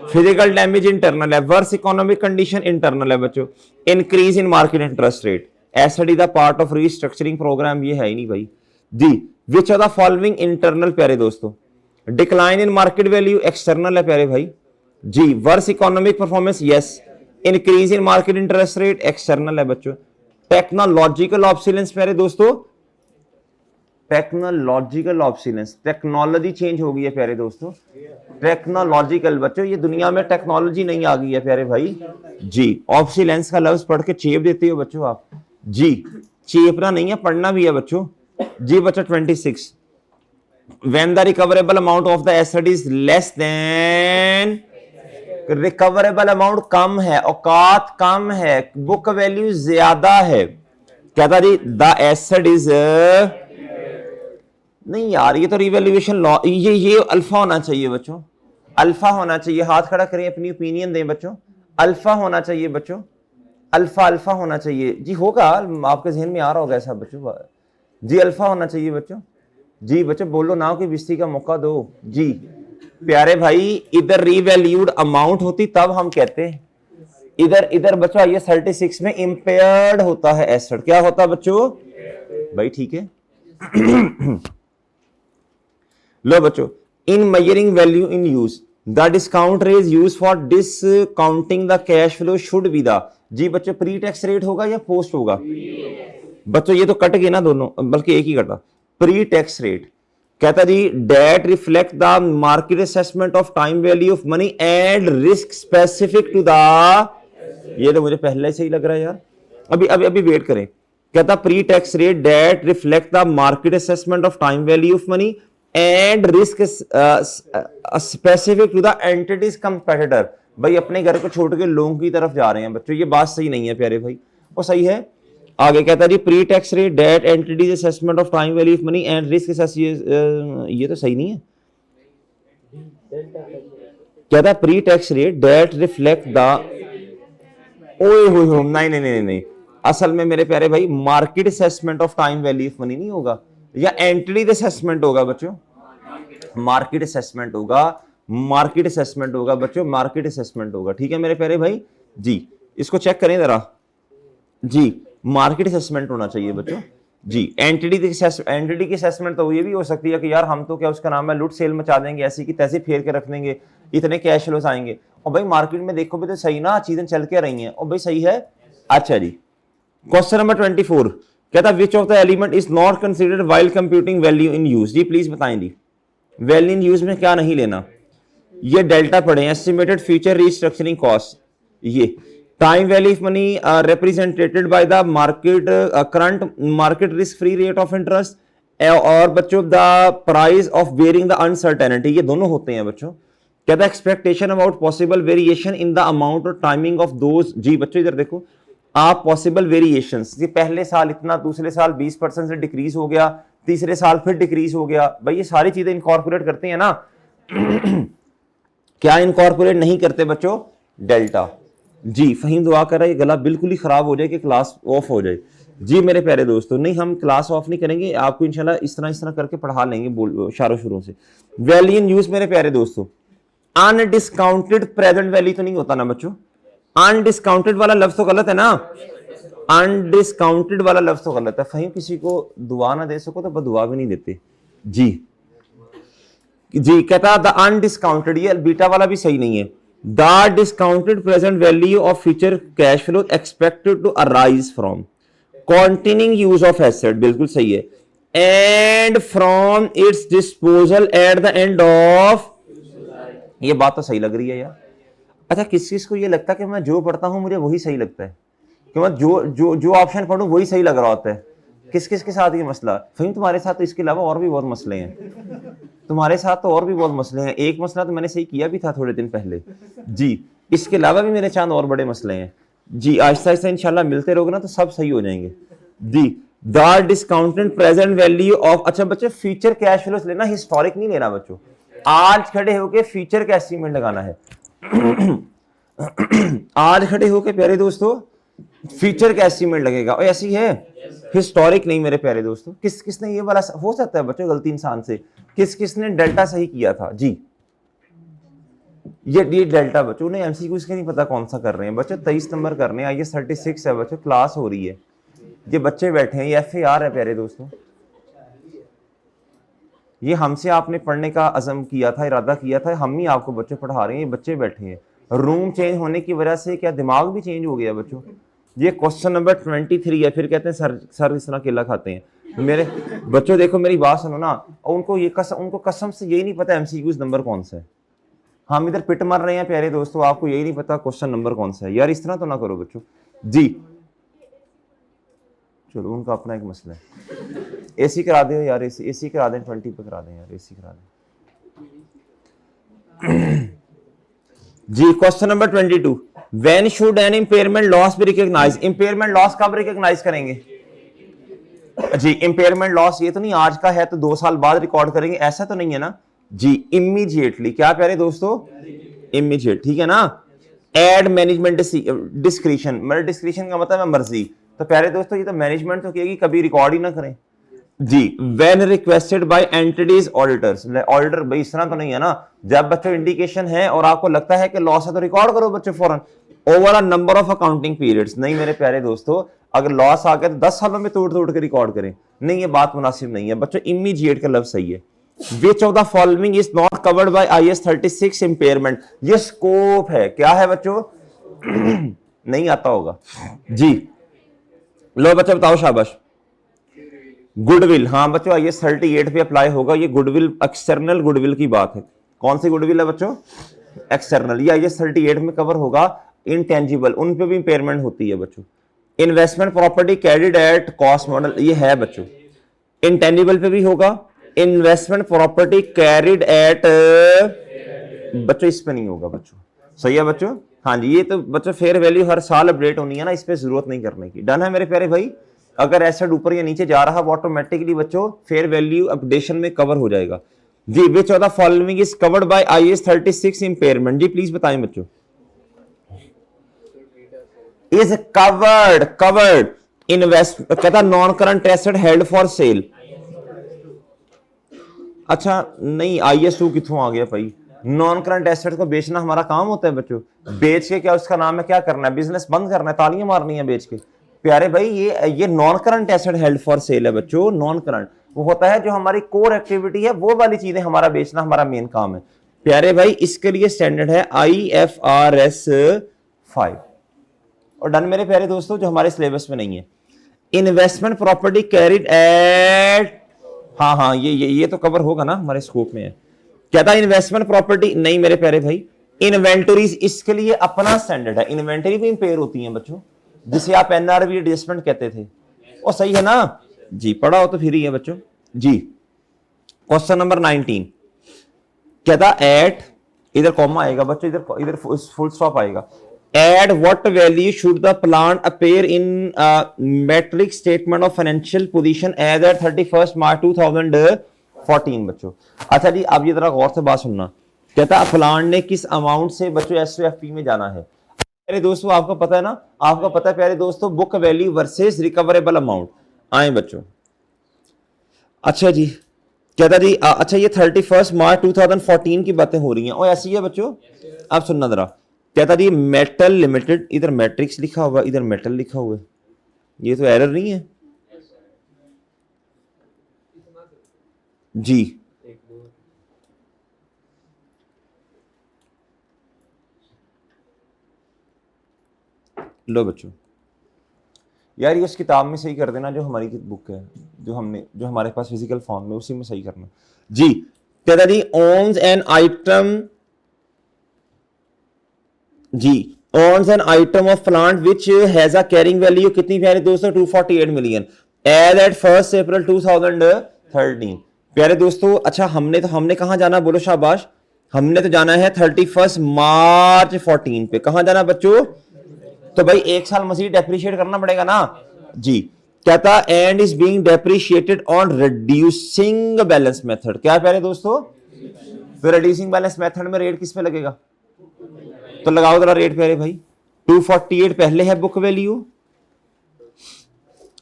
फिजिकल डैमेज इंटरनल है, वर्स इकोनॉमिक कंडीशन इंटरनल है बच्चों, increase in market interest rate, asset is the part of restructuring programme, ये है ही नहीं भाई जी। Which of the following internal प्यारे दोस्तों, decline in market value external है प्यारे भाई जी, worse economic performance yes, increase in market interest rate external है बच्चों, टेक्नोलॉजिकल ऑब्सोलेंस प्यारे दोस्तों, टेक्नोलॉजिकल ऑब्सोलेंस, टेक्नोलॉजी चेंज हो गई है प्यारे दोस्तों, टेक्नोलॉजिकल बच्चों, ये दुनिया में टेक्नोलॉजी नहीं आ गई है प्यारे भाई जी। ऑब्सोलेंस का लफ्ज पढ़ के चेप देते हो बच्चों आप जी, चेपना नहीं है पढ़ना भी है बच्चों जी। बच्चा 26 when the recoverable amount of the asset is less than, recoverable amount कम है, औकात कम है, बुक वैल्यू ज्यादा है, कहता जी द एसेट इज, नहीं यार ये तो रिवैल्यूएशन लॉ, ये अल्फा होना चाहिए बच्चों, अल्फा होना चाहिए, हाथ खड़ा करें अपनी ओपिनियन दें बच्चों, अल्फा होना चाहिए बच्चों, अल्फा होना चाहिए जी, होगा आपके जहन में आ रहा होगा ऐसा बच्चों जी, अल्फा होना चाहिए बच्चों जी। बच्चों बोलो ना कि बिस्ती का मौका दो जी प्यारे भाई, इधर रिवैल्यूड अमाउंट होती तब हम कहते हैं, इधर बच्चों ये 36 में इंपेयर्ड होता है एसेट, क्या होता है बच्चों भाई ठीक है। लो बच्चों in measuring value in use, the discount rate use for discounting the cash flow should be the, जी बच्चों प्री टैक्स रेट होगा या पोस्ट होगा? बच्चों ये तो कट गए ना दोनों, बल्कि एक ही कटा। प्री टैक्स रेट कहता जी that reflect the market assessment of time value of money and risk specific to the, ये तो मुझे पहले से ही लग रहा है यार, अभी अभी अभी वेट करें। कहता pre tax rate that reflect the market assessment of time value of money and risk specific to the entities competitor. भाई अपने घर को छोड़ के लोगों की तरफ जा रहे हैं बच्चों, ये बात सही नहीं है प्यारे भाई, वो सही है। आगे कहता है जी pre tax rate that entities assessment of time value of money and risk, ये तो सही नहीं है। कहता pre tax rate that reflect the, ओए हो नहीं नहीं नहीं नहीं, असल में मेरे प्यारे भाई market assessment of time value of money नहीं होगा, या एंटिटीज असेसमेंट होगा बच्चों, मार्केट असेसमेंट होगा, मार्केट असेसमेंट होगा बच्चों, मार्केट असेसमेंट होगा। ठीक है मेरे प्यारे भाई जी, इसको चेक करें जरा जी, मार्केट असेसमेंट होना चाहिए बच्चों जी। एंटिटी की असेसमेंट तो ये भी हो सकती है कि यार हम तो क्या उसका नाम है लुट सेल मचा देंगे, ऐसी की तैसी फेर के रख देंगे, इतने कैश फ्लोस आएंगे, और भाई मार्केट में देखो भी तो सही ना, चीजें चल के रही हैं, और भाई सही है। अच्छा जी, क्वेश्चन नंबर 24 कहता which of the element is not considered while computing value in use, जी प्लीज बताएं जी वैल्यू इन यूज में क्या नहीं लेना। ये डेल्टा पढ़े, एस्टिमेटेड फ्यूचर रीस्ट्रक्चरिंग कॉस्ट, ये time value of money represented by the market current market risk free rate of interest, और बच्चों the price of bearing the uncertainty, ये दोनों होते हैं बच्चों। कहता है expectation about possible variation in the amount और टाइमिंग ऑफ दोज, जी बच्चों इधर देखो आप पॉसिबल वेरिएशंस, ये पहले साल इतना, दूसरे साल 20% से डिक्रीज हो गया, तीसरे साल फिर डिक्रीज हो गया, भाई ये सारी चीजें इनकॉर्पोरेट करते हैं ना क्या इनकॉर्पोरेट नहीं करते बच्चों? डेल्टा। जी फहीम दुआ कर रहा है ये गला बिल्कुल ही खराब हो जाए कि क्लास ऑफ हो जाए। जी मेरे प्यारे दोस्तों, नहीं हम क्लास ऑफ नहीं करेंगे, आपको इंशाल्लाह इस तरह करके पढ़ा लेंगे शारो शुरू से। वैल्यू इन यूज मेरे प्यारे दोस्तों, अनडिस्काउंटेड प्रेजेंट वैल्यू तो नहीं होता ना बच्चों, अनडिस्काउंटेड वाला लफ्ज तो गलत है ना, अनडिस्काउंटेड वाला लफ्ज तो गलत है। फहीम किसी को दुआ ना दे सको तो बदुआ भी नहीं देते जी। जी कहता द अनडिस्काउंटेड, ये बीटा वाला भी सही नहीं है। The discounted present value of future cash flow expected to arise from continuing use of asset, बिल्कुल सही है, and from its disposal at the end of, ये बात तो सही लग रही है यार। अच्छा किस किस को ये लगता है कि मैं जो पढ़ता हूं मुझे वही सही लगता है, कि मैं जो ऑप्शन पढ़ूं वही सही लग रहा होता है? किस किस के साथ ये मसला? फहीम तुम्हारे साथ तो इसके अलावा और भी बहुत मसले हैं, तुम्हारे साथ तो और भी बहुत मसले हैं। एक मसला तो मैंने सही किया भी था थोड़े दिन पहले जी, इसके अलावा भी मेरे चांद और बड़े मसले हैं जी। आहिस्ता आहिस्ता इंशाल्लाह मिलते रहोगे ना तो सब सही हो जाएंगे जी। The discounted present value of, अच्छा बच्चे फ्यूचर कैश फ्लोस लेना, हिस्टोरिक नहीं लेना बच्चों। आज खड़े होके फ्यूचर का एस्टीमेट लगाना है आज खड़े होके प्यारे दोस्तों फ्यूचर का एस्टीमेट लगेगा, और ऐसी है हिस्टोरिक नहीं मेरे प्यारे दोस्तों। किस किसने ये वाला, हो सकता है बच्चों गलती इंसान से, किस किसने डेल्टा सही किया था जी? ये डेल्टा बच्चों ने एमसीक्यू के नहीं पता कौन सा कर रहे हैं बच्चों, 23 नंबर कर रहे हैं, आइए 36 है बच्चों, क्लास हो रही है, ये बच्चे बैठे हैं, ये FAR है प्यारे दोस्तों। ये हमसे आपने पढ़ने का अज़म किया था, इरादा किया था, हम ही आपको बच्चे पढ़ा रहे हैं, ये बच्चे बैठे हैं। रूम चेंज होने की वजह से क्या दिमाग भी चेंज हो गया बच्चों? ये क्वेश्चन नंबर 23 है, फिर कहते हैं सर इस तरह केला खाते हैं। मेरे बच्चों देखो मेरी बात सुनो ना, उनको कसम से यही नहीं पता एमसीक्यूज नंबर कौन सा है। हम इधर पिट मार रहे हैं प्यारे दोस्तों, आपको यही नहीं पता क्वेश्चन नंबर कौन सा है यार, इस तरह तो ना करो बच्चों जी। चलो उनका अपना एक मसला है, एसी करा दो यार, एसी करा दें, 20 पे करा दें यार, एसी करा दें जी। Question number 22, when should an impairment loss be recognise? Impairment loss कब रिकॉग्नाइज करेंगे जी? इम्पेयरमेंट लॉस ये तो नहीं आज का है तो 2 साल बाद रिकॉर्ड करेंगे, ऐसा तो नहीं है ना जी। इमीडिएटली, क्या प्यारे दोस्तों? इमीडिएट, ठीक है ना। एड मैनेजमेंट डिस्क्रिशन, मतलब डिस्क्रिशन का मतलब है मर्जी, तो प्यारे दोस्तों ये तो मैनेजमेंट तो कहेगी कभी रिकॉर्ड ही ना करें जी। When requested by entities auditors, auditor भाई इस तरह तो नहीं है ना, जब बच्चों इंडिकेशन है और आपको लगता है कि लॉस है तो रिकॉर्ड करो बच्चों फौरन। Over a number of accounting periods, नहीं मेरे प्यारे दोस्तों, अगर लॉस आ गया तो 10 सालों में तोड़ तोड़ के रिकॉर्ड करें, नहीं ये बात मुनासिब नहीं है बच्चों। इमीडिएट का लफ्ज सही है, which of the following is not covered by IAS 36 impairment. ये स्कोप है, क्या है बच्चों? नहीं आता होगा जी। लो बच्चा बताओ, शाबाश। गुडविल, हाँ बच्चों IAS 38 पे अप्लाई होगा। ये गुडविल एक्सटर्नल गुडविल की बात है। कौन सी गुडविल है बच्चों? एक्सटर्नल। ये IAS 38 में कवर होगा। इनटेंजिबल, उन पे भी इंपेयरमेंट होती है बच्चों। Investment property carried at cost model, ये है बच्चों। इंटेंजिबल पे भी होगा। इन्वेस्टमेंट प्रॉपर्टी कैरिड एट, बच्चों इस पे नहीं होगा बच्चों। सही है बच्चों? हाँ जी, ये तो बच्चों फेयर वैल्यू हर साल अपडेट होनी है ना, इस पे जरूरत नहीं करने की। डन है मेरे प्यारे भाई? अगर एसेट ऊपर या नीचे जा रहा, वो ऑटोमेटिकली बच्चों फेयर वैल्यू अपडेशन में कवर हो जाएगा जी। Which of the following is covered by IAS 36 impairment? जी प्लीज बताएं बच्चों। इज कवर्ड इन्वेस्ट, कहता non current asset held for sale. अच्छा नहीं, IS2 किथों आ गया भाई? नॉन करंट एसेट को बेचना हमारा काम होता है बच्चों। बेच के क्या उसका नाम है, क्या करना है? बिजनेस बंद करना है, तालियां मारनी है बेच के। प्यारे भाई ये non current asset held for cell है बच्चों। नॉन करंट वो होता है जो हमारी कोर एक्टिविटी है, वो वाली चीजें हमारा बेचना हमारा मेन काम है। प्यारे भाई इसके लिए स्टैंडर्ड है IFRS 5। और डन मेरे प्यारे दोस्तों, जो हमारे सिलेबस में नहीं है। इन्वेस्टमेंट प्रॉपर्टी कैरिड एट, हाँ ये तो कवर होगा ना, हमारे स्कोप में है। क्या था? इन्वेस्टमेंट प्रॉपर्टी नहीं मेरे प्यारे भाई। इन्वेंटरीज, इसके लिए अपना स्टैंडर्ड है। इन्वेंटरी भी इंपेयर होती है बच्चों, जिसे आप NRV एडजस्टमेंट कहते थे। और सही है ना जी? पढ़ा हो तो फिर ही है बच्चों जी। क्वेश्चन नंबर 19 कहता एट, इधर कॉमा आएगा बच्चों, इधर फुल स्टॉप आएगा। At what value should the plant appear in matric statement of financial position as at 31 March 2014 बच्चों। अच्छा जी, अब ये जरा गौर से बात सुनना। कहता प्लांट ने किस अमाउंट से बच्चों SOFP में जाना है? प्यारे दोस्तों आपको पता है ना, आपको पता है प्यारे दोस्तों, book value versus recoverable amount. आए बच्चों, अच्छा जी कहता जी अच्छा ये 31 मार्च 2014 की बातें हो रही हैं और ऐसी है बच्चों। आप सुनना जरा। कहता जी मेटल लिमिटेड, इधर मैट्रिक्स लिखा हुआ, इधर मेटल लिखा हुआ है, ये तो एरर नहीं है जी। लो बच्चों यार, ये उस किताब में सही कर देना जो हमारी बुक है, जो हमारे पास फिजिकल फॉर्म में, उसी में सही करना जी। कहता जी ओन्स एन आइटम जी, owns an item of plant which has a carrying value कितनी प्यारे दोस्तों? 248 million as at 1st April 2013। प्यारे दोस्तों अच्छा हमने कहां जाना? बोलो शाबाश। हमने तो जाना है 31 मार्च 14 पे। कहां जाना बच्चों? तो भाई एक साल मजीद डेप्रिशिएट करना पड़ेगा ना जी। कहता and is being depreciated on reducing balance method. क्या प्यारे दोस्तों? तो रिड्यूसिंग बैलेंस मेथड में रेट किस पे लगेगा? तो लगाओ जरा रेट प्यारे भाई। 248 पहले है बुक वैल्यू।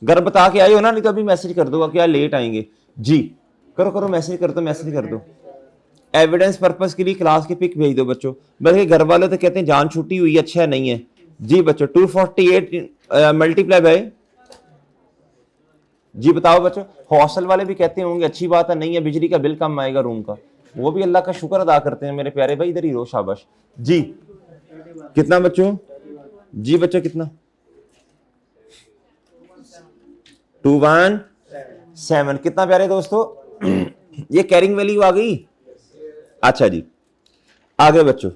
घर बता के आए हो ना, नहीं तो अभी मैसेज कर दो क्या लेट आएंगे जी। करो मैसेज कर दो। एविडेंस पर्पस के लिए क्लास की पिक भेज दो बच्चों। बल्कि घर वाले तो कहते हैं जान छुट्टी हुई, अच्छा नहीं है जी बच्चों। 248 मल्टीप्लाई बाय जी, बताओ बच्चों। हॉस्टल वाले भी कहते होंगे अच्छी बात है, नहीं है बिजली का बिल कम आएगा रूम का, वो भी अल्लाह का शुक्र अदा करते हैं मेरे प्यारे भाई। इधर ही रो शाबाश जी। कितना बच्चों? जी बच्चों कितना? 217। कितना प्यारे दोस्तों? ये कैरिंग वैल्यू आ गई। अच्छा जी आगे बच्चों।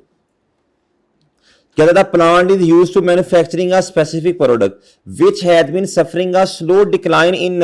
कहता था plant is used to manufacturing a specific product which has been suffering a slow decline in.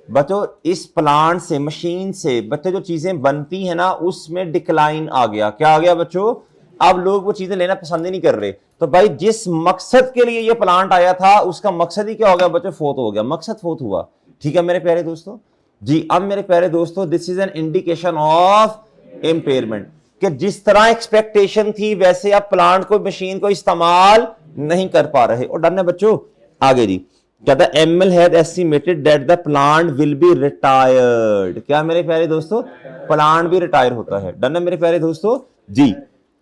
बच्चों इस प्लांट से, मशीन से बच्चों जो चीजें बनती है ना, उसमें डिक्लाइन आ गया। क्या आ गया बच्चों? अब लोग वो चीजें लेना पसंद ही नहीं कर रहे। तो भाई जिस मकसद के लिए ये प्लांट आया था, उसका मकसद ही क्या हो गया बच्चों? फोत हो गया, मकसद फोत हुआ। ठीक है मेरे प्यारे दोस्तों जी। अब मेरे प्यारे दोस्तों this is an indication of impairment, कि जिस तरह एक्सपेक्टेशन थी वैसे अब प्लांट को, मशीन को इस्तेमाल नहीं कर पा रहे। और डन है बच्चों। आगे जी कहता ML has estimated that the plant will be retired. क्या मेरे प्यारे दोस्तों? प्लांट भी रिटायर होता है। डन है मेरे प्यारे दोस्तों जी।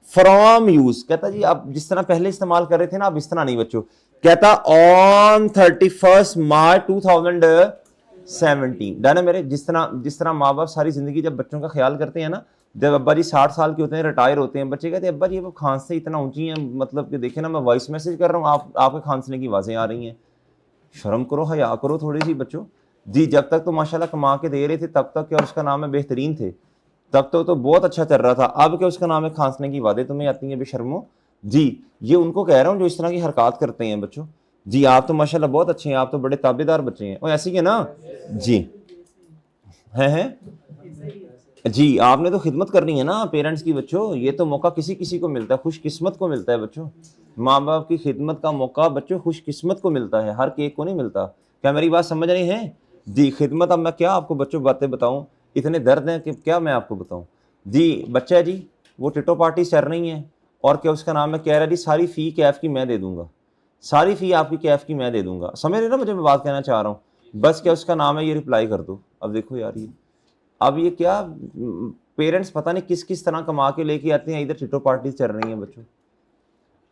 फ्रॉम यूज, कहता जी अब जिस तरह पहले इस्तेमाल कर रहे थे ना, अब इस तरह नहीं बच्चों। कहता ऑन 31 मार्च 2000 17 डन है मेरे। जिस तरह माँ बाप सारी ज़िंदगी जब बच्चों का ख्याल करते हैं ना, जब अब्बा जी 60 साल के होते हैं, रिटायर होते हैं, बच्चे कहते हैं अब्बा जी वो खांसते इतना ऊंची हैं, मतलब कि देखे ना मैं वॉइस मैसेज कर रहा हूँ, आपके खांसने की आवाज़ें आ रही हैं। शर्म करो, हया करो थोड़ी सी बच्चों जी। जब तक तो माशाल्लाह कमा के दे रहे थे तब तक क्या उसका नाम है बेहतरीन थे, तब तो बहुत अच्छा चल रहा था। अब क्या उसका नाम है खांसने की आवाज़ें तुम्हें आती हैं बेशर्मो जी। ये उनको कह रहा हूँ जो इस तरह की हरकत करते हैं बच्चों जी। आप तो माशाल्लाह बहुत अच्छे हैं, आप तो बड़े ताबेदार बच्चे हैं। और ऐसे ही है ना जी, हैं जी। आपने तो खिदमत करनी है ना पेरेंट्स की बच्चों, ये तो मौका किसी किसी को मिलता है, खुशकिस्मत को मिलता है बच्चों। माँ बाप की खिदमत का मौका बच्चों खुशकिस्मत को मिलता है, हर केक को नहीं मिलता। क्या मेरी बात समझ रही है जी? खिदमत, अब मैं क्या आपको बच्चों बातें बताऊं, इतने दर्द हैं कि क्या मैं आपको बताऊं जी। बच्चा है जी, वो टिटो पार्टी चल रही है, और क्या उसका नाम है, कह रहा है जी सारी फ़ी कैफ़ की मैं दे दूंगा, सारी फ़ी आपकी कैफ़ की मैं दे दूंगा। समझ रहे ना मुझे मैं बात कहना चाह रहा हूँ? बस क्या उसका नाम है, ये रिप्लाई कर दो। अब देखो यार, ये अब ये क्या पेरेंट्स पता नहीं किस किस तरह कमा के लेके आते हैं, इधर टिटो पार्टीज चल रही हैं बच्चों।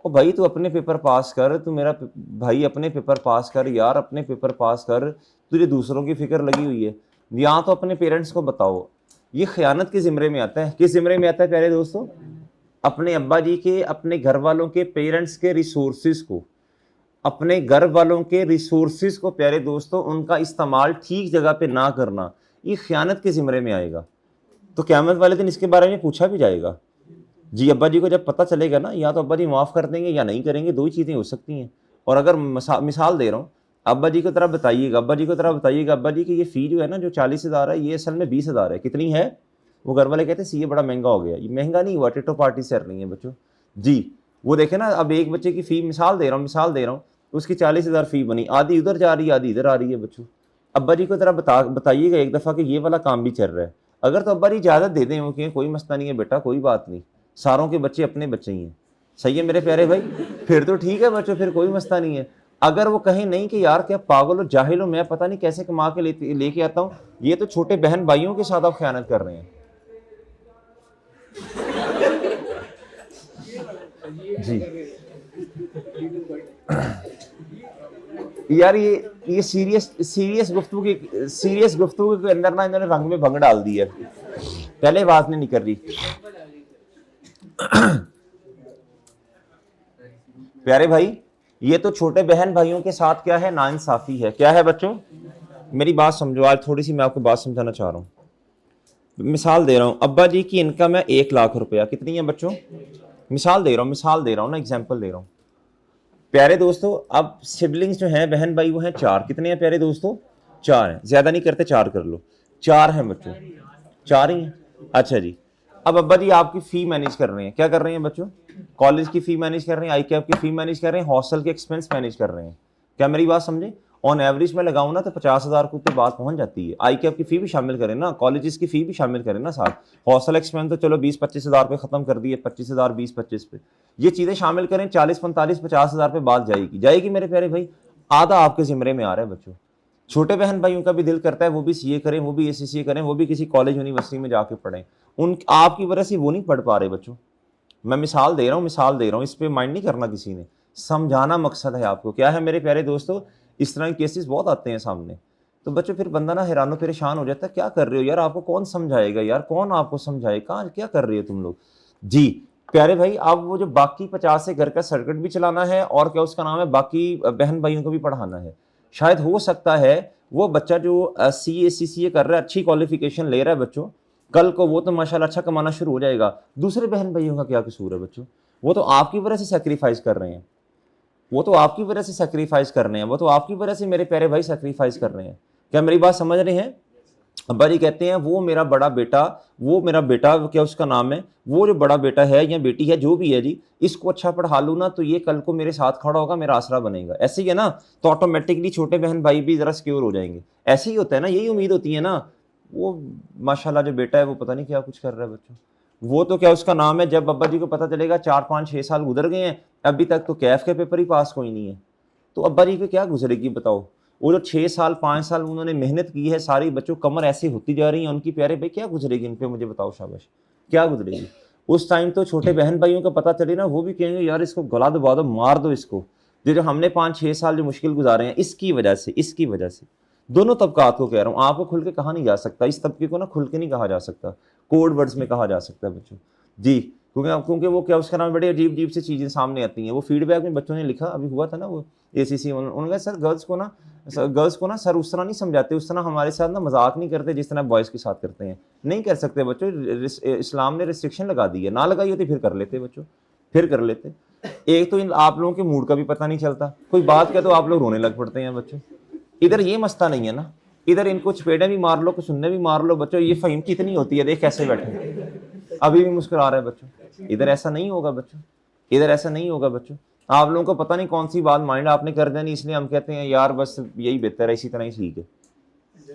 ओ भाई तू अपने पेपर पास कर, तू मेरा भाई अपने पेपर पास कर यार, अपने पेपर पास कर, तुझे दूसरों की फिक्र लगी हुई है। यहाँ तो अपने पेरेंट्स को बताओ। ये खयानत के ज़िम्मे में आता है, किस ज़िम्मे में आता है प्यारे दोस्तों? अपने अब्बा जी के, अपने घर वालों के, पेरेंट्स के रिसोर्सिस को, अपने घर वालों के रिसोर्सिस को प्यारे दोस्तों उनका इस्तेमाल ठीक जगह पे ना करना, ये खयानत के ज़िम्मे में आएगा। तो क़यामत वाले दिन इसके बारे में पूछा भी जाएगा जी। अब्बा जी को जब पता चलेगा ना, या तो अब्बा जी माफ़ कर देंगे या नहीं करेंगे, दो ही चीज़ें हो सकती हैं। और अगर मिसाल दे रहा हूँ, अब्बा जी को तरह बताइएगा, अब्बा जी को तरह बताइएगा अब्बा जी की ये फ़ी जो है ना, जो 40,000 है, ये असल में 20,000 है। कितनी है? वो घर वाले कहते हैं सी ये बड़ा महंगा हो गया। ये महंगा नहीं हुआ, टिटो पार्टी चल रही है बच्चों जी। वो देखे ना, अब एक बच्चे की फ़ी मिसाल दे रहा हूँ, उसकी 40,000 फ़ी बनी, आधी उधर जा रही है, आधी इधर आ रही है बच्चों। अब्बा जी को तरह बताइएगा एक दफ़ा कि ये वाला काम भी चल रहा है। अगर तो अब्बा जी इजाज़त दे दें वो कि कोई मसला नहीं है बेटा, कोई बात नहीं, सारों के बच्चे अपने बच्चे ही हैं, सही है मेरे प्यारे भाई, फिर तो ठीक है बच्चों, फिर कोई मसला नहीं है। अगर वो कहें नहीं कि यार क्या पागल हो, जाहिल हो, मैं पता नहीं कैसे कमा के लेके आता हूँ, ये तो छोटे बहन भाइयों के साथ आप खयानत कर रहे हैं जी। यार ये सीरियस गुफ्तगू के अंदर ना इन्होंने रंग में भंग डाल दी है, पहले बात नहीं निकल रही। प्यारे भाई, ये तो छोटे बहन भाइयों के साथ क्या है, नाइंसाफी है। क्या है बच्चों? मेरी बात समझो, आज थोड़ी सी मैं आपको बात समझाना चाह रहा हूँ। मिसाल दे रहा हूँ, अब्बा जी की इनकम है 1,00,000 रुपया। कितनी है बच्चों? मिसाल दे रहा हूँ ना, एग्जाम्पल दे रहा हूँ प्यारे दोस्तों। अब सिबलिंग्स जो हैं, बहन भाई, वो हैं 4। कितने हैं प्यारे दोस्तों? 4 हैं, ज्यादा नहीं करते, 4 कर लो। 4 हैं बच्चों, 4 ही हैं। अच्छा जी, अब अब्बा जी आपकी फी मैनेज कर रहे हैं, क्या कर रहे हैं बच्चों? कॉलेज की फी मैनेज कर रहे हैं, आई कैप की फी मैनेज कर रहे हैं, हॉस्टल के एक्सपेंस मैनेज कर रहे हैं। क्या मेरी बात समझे? ऑन एवरेज में लगाऊं ना तो 50,000 को पे बात पहुंच जाती है। आई कैप की फी भी शामिल करें ना, कॉलेजेस की फी भी शामिल करें ना साथ, हॉस्टल एक्सपेंस तो चलो 20-25,000 पे खत्म कर दिए, 25,000 20-25 पे, ये चीजें शामिल करें, 40-45-50,000 पे बात जाएगी मेरे प्यारे भाई। आधा आपके जिम्मे में आ रहा है बच्चों। छोटे बहन भाइयों का भी दिल करता है वो भी सीए करें, वो भी एसीसीए करें, वो भी किसी कॉलेज यूनिवर्सिटी में जाके पढ़ें, उन आपकी वजह से वो नहीं पढ़ पा रहे बच्चों। मैं मिसाल दे रहा हूँ, इस पे माइंड नहीं करना किसी ने, समझाना मकसद है आपको। क्या है मेरे प्यारे दोस्तों, इस तरह के केसेस बहुत आते हैं सामने। तो बच्चों फिर बंदा ना हैरानो परेशान हो जाता है, क्या कर रहे हो यार, आपको कौन समझाएगा यार, कौन आपको समझाए, कहाँ क्या कर रहे हो तुम लोग जी। प्यारे भाई, अब वो जो बाकी 50 से घर का सर्किट भी चलाना है, और क्या उसका नाम है, बाकी बहन भाइयों को भी पढ़ाना है। शायद हो सकता है वो बच्चा जो CA कर रहा है, अच्छी क्वालिफिकेशन ले रहा है बच्चों, कल को वो तो माशाल्लाह अच्छा कमाना शुरू हो जाएगा। दूसरे बहन भाइयों का क्या कसूर है बच्चों? वो तो आपकी वजह से सेक्रीफाइस कर रहे हैं, वो तो आपकी वजह से सेक्रीफाइस कर रहे हैं, वो तो आपकी वजह से मेरे प्यारे भाई सेक्रीफाइस कर रहे हैं। क्या मेरी बात समझ रहे हैं? अब्बा जी कहते हैं वो मेरा बेटा, क्या उसका नाम है, वो जो बड़ा बेटा है या बेटी है जो भी है जी, इसको अच्छा पढ़ा लूँ ना तो ये कल को मेरे साथ खड़ा होगा, मेरा आसरा बनेगा। ऐसे ही है ना, तो ऑटोमेटिकली छोटे बहन भाई भी जरा सिक्योर हो जाएंगे। ऐसे ही होता है ना, यही उम्मीद होती है ना। वो माशाल्लाह जो बेटा है वो पता नहीं क्या कुछ कर रहा है बच्चों। वो तो क्या उसका नाम है, जब अब्बा जी को पता चलेगा 4-5-6 साल गुजर गए हैं, अभी तक तो कैफ के पेपर ही पास कोई नहीं है, तो अब्बा जी पे क्या गुजरेगी बताओ? वो जो 6 साल 5 साल उन्होंने मेहनत की है सारी, बच्चों कमर ऐसी होती जा रही है उनकी, प्यारे भाई क्या गुजरेगी इन पे, मुझे बताओ शाबाश, क्या गुजरेगी? उस टाइम तो छोटे बहन भाइयों का पता चले ना, वो भी कहेंगे यार इसको गला दबा दो, मार दो इसको, जो हमने 5-6 साल जो मुश्किल गुजारे हैं इसकी वजह से दोनों तबकात को कह रहा हूँ, आपको खुल के कहा नहीं जा सकता, इस तबके को ना खुल के नहीं कहा जा सकता, कोड वर्ड्स में कहा जा सकता है बच्चों जी। क्योंकि वो क्या, उसका नाम बड़ी अजीब अजीब सी चीज़ें सामने आती हैं। वो फीडबैक में बच्चों ने लिखा, अभी हुआ था ना वो ACC, उन्होंने कहा सर गर्ल्स को ना सर उस तरह नहीं समझाते, उस तरह हमारे साथ ना मजाक नहीं करते जिस तरह बॉयज़ के साथ करते हैं। नहीं कर सकते बच्चों, इस्लाम ने रिस्ट्रिक्शन लगा दी है, ना लगाई होती फिर कर लेते बच्चों, फिर कर लेते। एक तो इन आप लोगों के मूड का भी पता नहीं चलता, कोई बात क्या तो आप लोग रोने लग पड़ते हैं बच्चों। इधर ये मसला नहीं है ना, इधर इनको चपेटे भी मार लो, कुछ सुनने भी मार लो बच्चों। ये फ़हीम कितनी होती है, देख कैसे बैठे, अभी भी मुस्कुरा रहे हैं बच्चों। इधर ऐसा नहीं होगा बच्चों, इधर ऐसा नहीं होगा बच्चों। आप लोगों को पता नहीं कौन सी बात माइंड आपने कर देनी, इसलिए हम कहते हैं यार बस यही बेहतर है, इसी तरह ही ठीक है।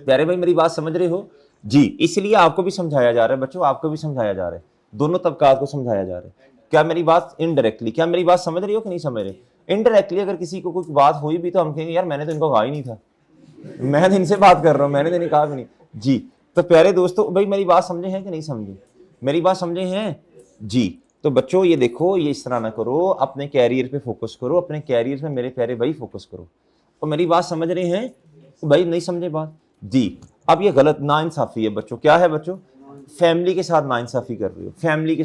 प्यारे भाई मेरी बात समझ रहे हो जी? इसलिए आपको भी समझाया जा रहा है बच्चों, आपको भी समझाया जा रहा है, दोनों तबकात को समझाया जा रहा है। क्या मेरी बात इनडायरेक्टली, क्या मेरी बात समझ रही हो कि नहीं समझ रहे? इनडायरेक्टली अगर किसी को कोई बात हुई भी तो हम कहेंगे यार मैंने तो इनको कहा ही नहीं था, मैं तो इनसे बात कर रहा हूँ, मैंने तो नहीं कहा भी नहीं जी। तो प्यारे दोस्तों भाई मेरी बात समझे हैं कि नहीं समझे? मेरी बात समझे हैं जी? तो बच्चों ये देखो, ये इस तरह ना करो, अपने कैरियर पे फोकस करो, अपने कैरियर पे मेरे प्यारे भाई फोकस करो। तो मेरी बात समझ रहे हैं भाई? नहीं समझे बात जी? अब ये गलत नाइंसाफी है बच्चों। क्या है बच्चों? फैमिली के साथ नाइंसाफी कर रही हो, फैमिली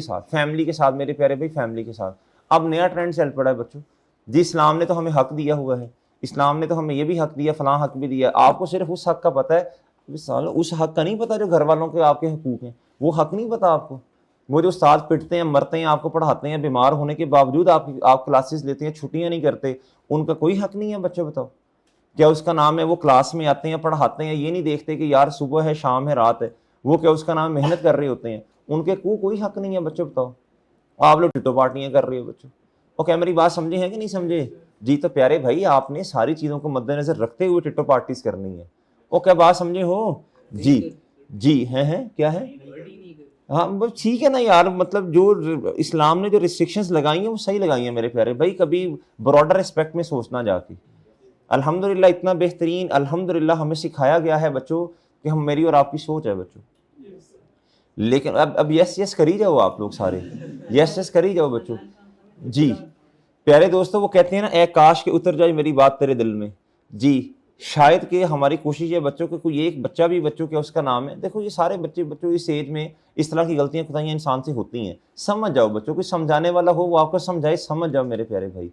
के साथ मेरे प्यारे भाई, फैमिली के साथ। अब नया ट्रेंड चल पड़ा है बच्चों जी। इस्लाम ने तो हमें हक दिया हुआ है, इस्लाम ने तो हमें ये भी हक दिया, फलां हक भी दिया। आपको सिर्फ उस हक का पता है, उस हक का नहीं पता जो घर वालों के आपके हकूक हैं, वो हक नहीं पता आपको। वो जो उस्ताद पिटते हैं, मरते हैं, आपको पढ़ाते हैं, बीमार होने के बावजूद आप क्लासेस लेते हैं, छुट्टियां नहीं करते, उनका कोई हक नहीं है बच्चों? बताओ क्या उसका नाम है? वो क्लास में आते हैं, पढ़ाते हैं, ये नहीं देखते कि यार सुबह है, शाम है, रात है। वो क्या उसका नाम मेहनत कर रहे होते हैं, उनके कोई हक नहीं है बच्चों। बताओ आप लोग टिटो पार्टियां कर रहे हो बच्चों। और क्या मेरी बात समझे हैं कि नहीं समझे जी? तो प्यारे भाई आपने सारी चीज़ों को मद्देनजर रखते हुए टिटो पार्टीज करनी है। और क्या बात समझे हो जी? जी है क्या है? हाँ बस ठीक है ना यार, मतलब जो इस्लाम ने जो रिस्ट्रिक्शंस लगाई हैं वो सही लगाई हैं मेरे प्यारे भाई। कभी ब्रॉडर एस्पेक्ट में सोचना जाके, अल्हम्दुलिल्लाह इतना बेहतरीन अल्हम्दुलिल्लाह हमें सिखाया गया है बच्चों कि हम, मेरी और आपकी सोच है बच्चों। लेकिन अब यस यस करी जाओ आप लोग सारे, यस यस करी जाओ बच्चों जी। प्यारे दोस्तों वो कहते हैं ना, ए काश के उतर जाए मेरी बात तेरे दिल में जी। शायद कि हमारी कोशिश है बच्चों को, कोई एक बच्चा भी बच्चों के उसका नाम है। देखो ये सारे बच्चों इस एज में इस तरह की गलतियां खुदाइयां इंसान से होती हैं। समझ जाओ बच्चों, कोई समझाने वाला हो वो आपको समझाए, समझ जाओ मेरे प्यारे भाई।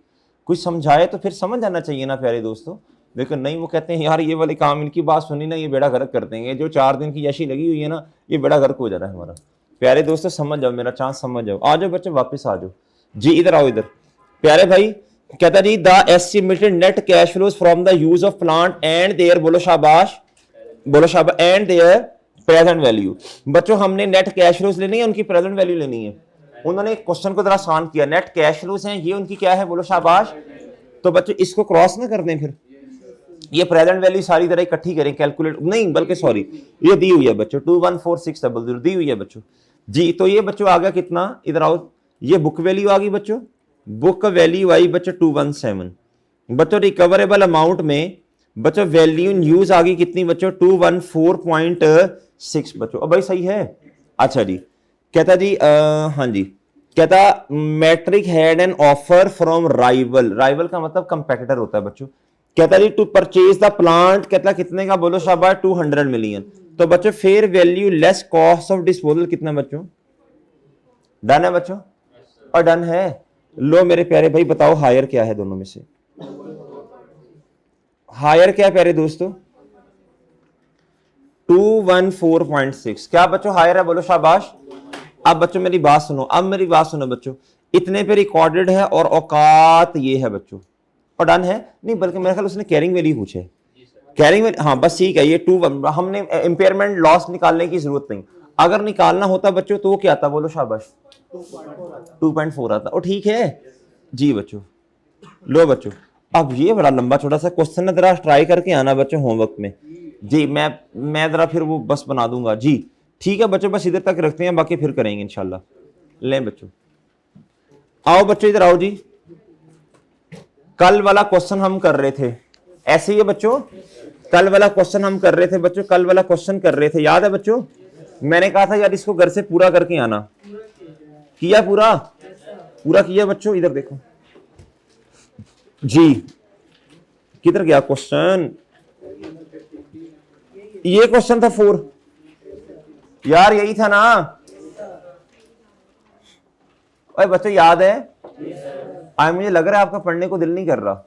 कोई समझाए तो फिर समझ जाना चाहिए ना प्यारे दोस्तों। लेकिन नहीं, वो कहते हैं यार ये वाले काम, इनकी बात सुनी ना ये बेड़ा गर्क कर देंगे। जो 4 दिन की यशी लगी हुई है ना, ये बेड़ा गर्क हो जा रहा है हमारा। प्यारे दोस्तों समझ जाओ, मेरा चांस समझ जाओ। आ जाओ बच्चे वापस आ जाओ जी, इधर आओ इधर। प्यारे भाई कहता जी the estimated net cash flows from the use of plant and their, बोलो शाबाश, बोलो शाबाश, एंड देयर प्रेजेंट वैल्यू। बच्चों हमने नेट कैश फ्लोज लेनी है, उनकी प्रेजेंट वैल्यू लेनी है। उन्होंने क्वेश्चन को जरा आसान किया, नेट कैश फ्लोज हैं ये, उनकी क्या है, बोलो शाबाश। तो बच्चों इसको क्रॉस ना कर दें, फिर ये प्रेजेंट वैल्यू सारी तरह इकट्ठी करें, कैलकुलेट नहीं बल्कि सॉरी ये दी हुई है बच्चों 214600 दी हुई है बच्चों जी। तो ये बच्चों आ गया कितना, इधर आओ, ये बुक वैल्यू आ गई बच्चों, बुक वैल्यू आई बच्चों 217। बच्चों रिकवरेबल अमाउंट में बच्चों वैल्यू इन यूज आ गई कितनी बच्चों, 214.6 बच्चों। अब भाई सही है? अच्छा जी, कहता जी हाँ जी, कहता Matrik had an offer from rival, rival का मतलब कंपेटिटर होता है बच्चों। कहता जी टू परचेज द प्लांट, कहता कितने का, बोलो शाबाश 200 मिलियन। तो बच्चों fair value less cost of disposal कितना बच्चों? डन है बच्चों? और डन है। लो मेरे प्यारे भाई बताओ हायर क्या है दोनों में से? हायर क्या है प्यारे दोस्तों? 214.6। क्या बच्चों हायर है, बोलो शाबाश। अब बच्चों मेरी बात सुनो, अब मेरी बात सुनो बच्चों, इतने पे रिकॉर्डेड है और औकात ये है बच्चों, और डन है नहीं, बल्कि मेरे ख्याल उसने कैरिंग वैल्यू पूछे, कैरिंग वैल्यू, हाँ बस ठीक है। ये 2 हमने इंपेयरमेंट लॉस निकालने की जरूरत नहीं, अगर निकालना होता बच्चों तो वो क्या आता, बोलो शाबाश 2.4 आता, और ठीक है जी बच्चों। लो बच्चों अब ये बड़ा लंबा छोटा सा क्वेश्चन है, जरा ट्राई करके आना बच्चों होमवर्क में जी। मैं जरा फिर वो बस बना दूंगा जी, ठीक है बच्चों। बस इधर तक रखते हैं, बाकी फिर करेंगे इंशाल्लाह। लें बच्चों, आओ बच्चों इधर आओ जी। कल वाला क्वेश्चन हम कर रहे थे, ऐसे ही है बच्चों, कल वाला क्वेश्चन हम कर रहे थे बच्चों, कल वाला क्वेश्चन कर रहे थे, याद है बच्चों? मैंने कहा था यार इसको घर से पूरा करके आना, किया पूरा? पूरा किया बच्चों, इधर देखो जी, किधर गया क्वेश्चन? ये क्वेश्चन था 4 यार, यही था ना। अरे बच्चों याद है? आज मुझे लग रहा है आपका पढ़ने को दिल नहीं कर रहा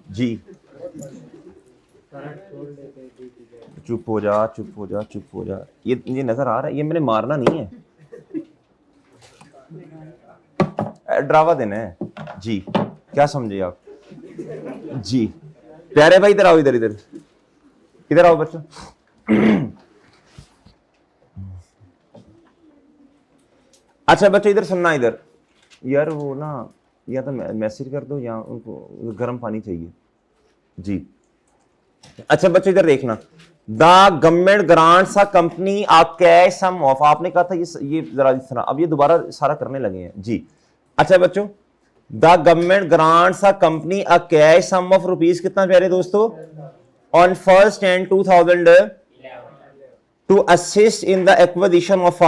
जी। चुप हो जा, चुप हो जा, चुप हो जा। ये नजर आ रहा है, ये मैंने मारना नहीं है, ड्रावा देना है जी। क्या समझे आप जी? प्यारे भाई इधर आओ, इधर इधर इधर आओ बच्चों। अच्छा बच्चों इधर सुनना, इधर यार वो ना, या तो मैसेज कर दो या उनको गर्म पानी चाहिए जी। अच्छा बच्चों इधर देखना, the government grants a company a cash sum of, आपने कहा था ये जरा इस तरह, अब ये दोबारा सारा करने लगे हैं जी। अच्छा बच्चों, the government grants a company a cash sum of rupees, कितना प्यारे दोस्तों, on 1st Jan 2000 to assist in the acquisition of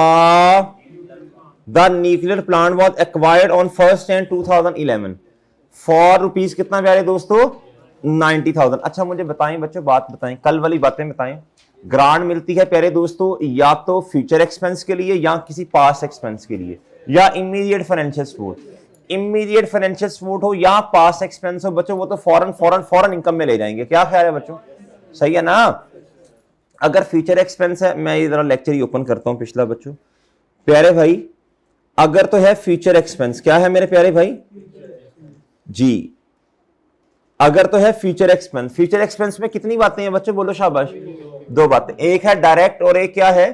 the nuclear plant was acquired on 1st Jan 2011 for rupees, कितना प्यारे दोस्तों, 90,000। अच्छा मुझे बताएं बच्चों, बात बताएं, कल वाली बातें बताएं। ग्रांट मिलती है प्यारे दोस्तों या तो फ्यूचर एक्सपेंस के लिए या किसी पास्ट एक्सपेंस के लिए, या immediate financial support. Immediate financial support हो या पास्ट एक्सपेंस हो बच्चों, वो तो फॉरन इनकम में ले जाएंगे। क्या ख्याल है बच्चों, सही है ना? अगर फ्यूचर एक्सपेंस है, मैं ये जरा लेक्चर ही ओपन करता हूं पिछला बच्चों। प्यारे भाई अगर तो है फ्यूचर एक्सपेंस, क्या है मेरे प्यारे भाई जी, अगर तो है फ्यूचर एक्सपेंस, फ्यूचर एक्सपेंस में कितनी बातें हैं बच्चों, बोलो शाबाश, 2 बातें, एक है डायरेक्ट और एक क्या है,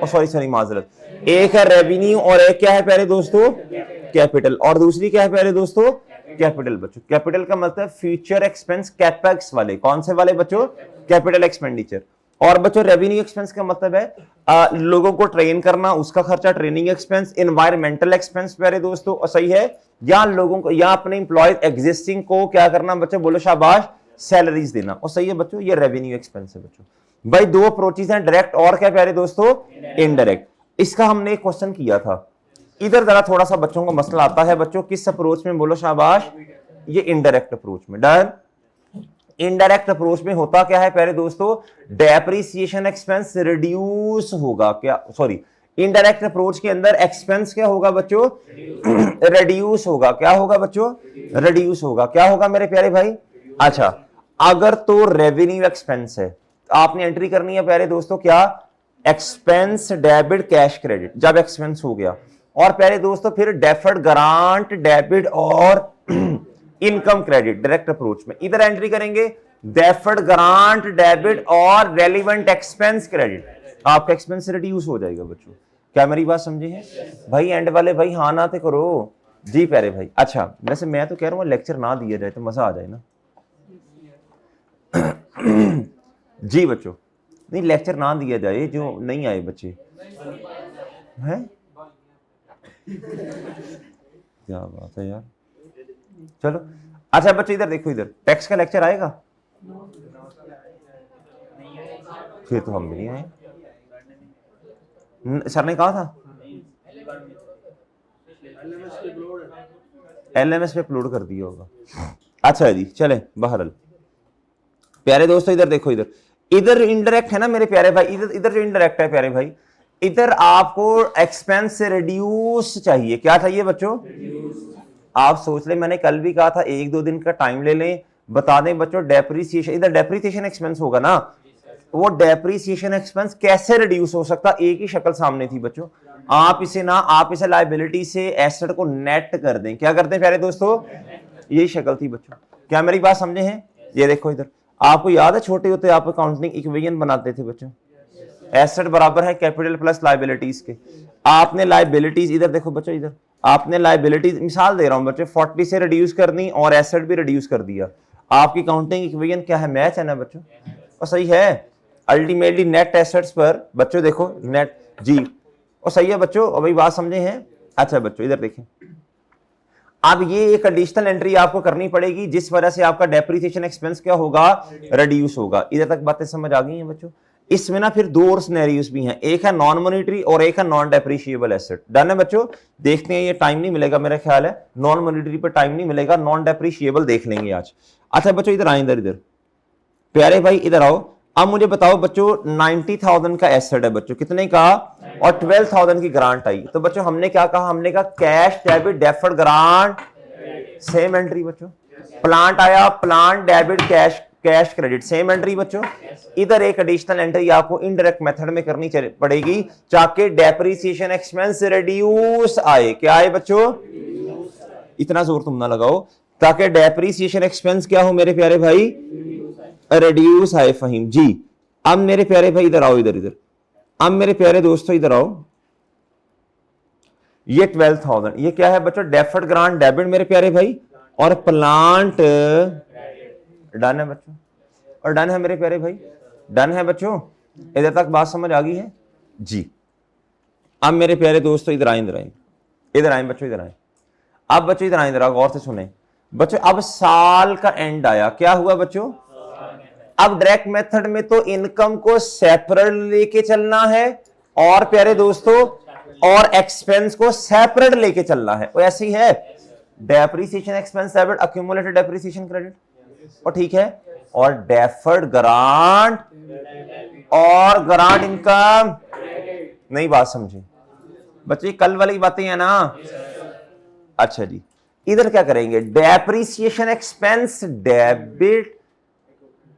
सॉरी माजरत, एक है रेवेन्यू और एक क्या है प्यारे दोस्तों, कैपिटल, और दूसरी क्या है प्यारे दोस्तों, कैपिटल। बच्चों कैपिटल का मतलब फ्यूचर एक्सपेंस, कैपेक्स वाले, कौन से वाले बच्चों, कैपिटल एक्सपेंडिचर। और बच्चों रेवेन्यू एक्सपेंस का मतलब है लोगों को ट्रेन करना, उसका खर्चा, ट्रेनिंग एक्सपेंस, एनवायरमेंटल एक्सपेंस प्यारे दोस्तों, और सही है, या लोगों को या अपने इंप्लॉयज एग्जिस्टिंग को क्या करना बच्चों, बोलो शाबाश, सैलरीज देना, और सही है बच्चों, ये रेवेन्यू एक्सपेंस है बच्चों। भाई 2 अप्रोचेस हैं, डायरेक्ट और क्या प्यारे दोस्तों, इनडायरेक्ट। इसका हमने एक क्वेश्चन किया था, इधर जरा थोड़ा सा बच्चों को मसला आता है बच्चों, किस अप्रोच में, बोलो शाबाश, ये इनडायरेक्ट अप्रोच में। डन। इनडायरेक्ट अप्रोच में होता क्या है प्यारे दोस्तों, डेप्रिसिएशन एक्सपेंस रिड्यूस होगा, क्या सॉरी, इनडायरेक्ट अप्रोच के अंदर एक्सपेंस क्या होगा बच्चों, रिड्यूस होगा। क्या होगा बच्चों, रिड्यूस होगा। क्या होगा मेरे प्यारे भाई? अच्छा अगर तो रेवेन्यू एक्सपेंस है, आपने एंट्री करनी है प्यारे दोस्तों, क्या, एक्सपेंस डेबिट कैश क्रेडिट, जब एक्सपेंस हो गया, और प्यारे दोस्तों फिर डेफर्ड ग्रांट डेबिट और इनकम क्रेडिट डायरेक्ट अप्रोच में, इधर एंट्री करेंगे डेफर्ड ग्रांट डेबिट और रेलिवेंट एक्सपेंस क्रेडिट, आपका एक्सपेंस रिड्यूस हो जाएगा बच्चों। क्या मेरी बात समझे हैं भाई? एंड वाले भाई हाँ ना तो करो जी प्यारे भाई। अच्छा वैसे मैं तो कह रहा हूँ लेक्चर ना दिया जाए तो मजा आ जाए ना जी बच्चों, नहीं लेक्चर ना दिया जाए, जो नहीं आए बच्चे हैं। क्या बात है यार, चलो। अच्छा बच्चे इधर देखो, इधर टैक्स का लेक्चर आएगा, फिर तो हम भी नहीं आए, सर ने कहा था LMS पे अपलोड कर दिया होगा। अच्छा जी चले बहरहाल प्यारे दोस्तों, इधर देखो, इधर इनडायरेक्ट है ना मेरे प्यारे भाई, इधर जो इनडायरेक्ट है प्यारे भाई, इधर आपको एक्सपेंस से रिड्यूस चाहिए। क्या चाहिए बच्चों? आप सोच ले, मैंने कल भी कहा था 1-2 दिन का टाइम ले लें, बता दें बच्चों डेप्रिसिएशन, इधर डेप्रिसिएशन एक्सपेंस होगा ना, वो डेप्रिसिएशन एक्सपेंस कैसे रिड्यूस हो सकता, एक ही शक्ल सामने थी बच्चों, आप इसे लायबिलिटी से एसेट को नेट कर दें। क्या करते हैं प्यारे दोस्तों, यही शक्ल थी बच्चों। क्या मेरी बात समझे हैं? ये देखो इधर, आपको याद है छोटे होते आप अकाउंटिंग इक्वेशन बनाते थे बच्चों, एसेट बराबर है कैपिटल प्लस लायबिलिटीज के। आपने लायबिलिटीज, इधर देखो बच्चों, इधर आपने लायबिलिटीज, मिसाल दे रहा हूं बच्चों, 40 से रिड्यूस करनी और एसेट भी रिड्यूस कर दिया, आपकी अकाउंटिंग इक्वेशन क्या है, मैच है ना बच्चों, और सही है। अल्टीमेटली नेट एसेट्स पर बच्चों देखो नेट जी, और सही है बच्चों, अभी बात समझे हैं? अच्छा बच्चों इधर देखें, अब ये एक एडिशनल एंट्री आपको करनी पड़ेगी जिस वजह से आपका डेप्रिसिएशन एक्सपेंस क्या होगा, रिड्यूस होगा। इधर तक बातें समझ आ गई हैं बच्चों? इसमें ना फिर 2 और सिनेरियोस भी हैं, एक है नॉन मॉनिटरी और एक है नॉन डेप्रिशिएबल एसेट। डन है बच्चों? देखते हैं, ये टाइम नहीं मिलेगा मेरा ख्याल है, नॉन मॉनिटरी पर टाइम नहीं मिलेगा, नॉन डेप्रिशिएबल देख लेंगे आज। अच्छा बच्चों इधर आए, इधर प्यारे भाई इधर आओ, अब मुझे बताओ बच्चों 90,000 का एसेट है बच्चों, कितने का, और 12,000 की ग्रांट आई। तो बच्चों हमने क्या कहा, हमने कहा cash debit deferred grant, same entry बच्चों। प्लांट आया, plant debit cash, cash credit, same entry बच्चों। इधर एक एडिशनल एंट्री आपको इनडायरेक्ट मेथड में करनी पड़ेगी ताकि डेप्रिसिएशन एक्सपेंस रिड्यूस आए। क्या आए बच्चों, इतना जोर तुम ना लगाओ, ताकि डेप्रिसिएशन एक्सपेंस क्या हो मेरे प्यारे भाई, रिड्यूस आए। फहीम जी। अब मेरे प्यारे भाई इधर आओ, इधर इधर। अब मेरे प्यारे दोस्तों इधर आओ, ये 12,000 ये क्या है बच्चों, डेफर्ड ग्रांट डेबिट मेरे प्यारे भाई, और प्लांट डन है बच्चों, और डन है मेरे प्यारे भाई, डन है बच्चों। इधर तक बात समझ आ गई है जी। अब मेरे प्यारे दोस्तों इधर आए, इधर आए, इधर आए बच्चों, इधर आए। अब बच्चों इधर आए, इधर आओ, गौर से सुने बच्चों। अब साल का एंड आया, क्या हुआ बच्चों, अब डायरेक्ट मेथड में तो इनकम को सेपरेट लेके चलना है, और प्यारे दोस्तों और एक्सपेंस को सेपरेट लेके चलना है। और ऐसे ही है, depreciation expense debit, accumulated depreciation credit, और ठीक है, और डेफर्ड ग्रांट और ग्रांट इनकम। नहीं बात समझे बच्चे, कल वाली बातें हैं ना। अच्छा जी, इधर क्या करेंगे, depreciation expense debit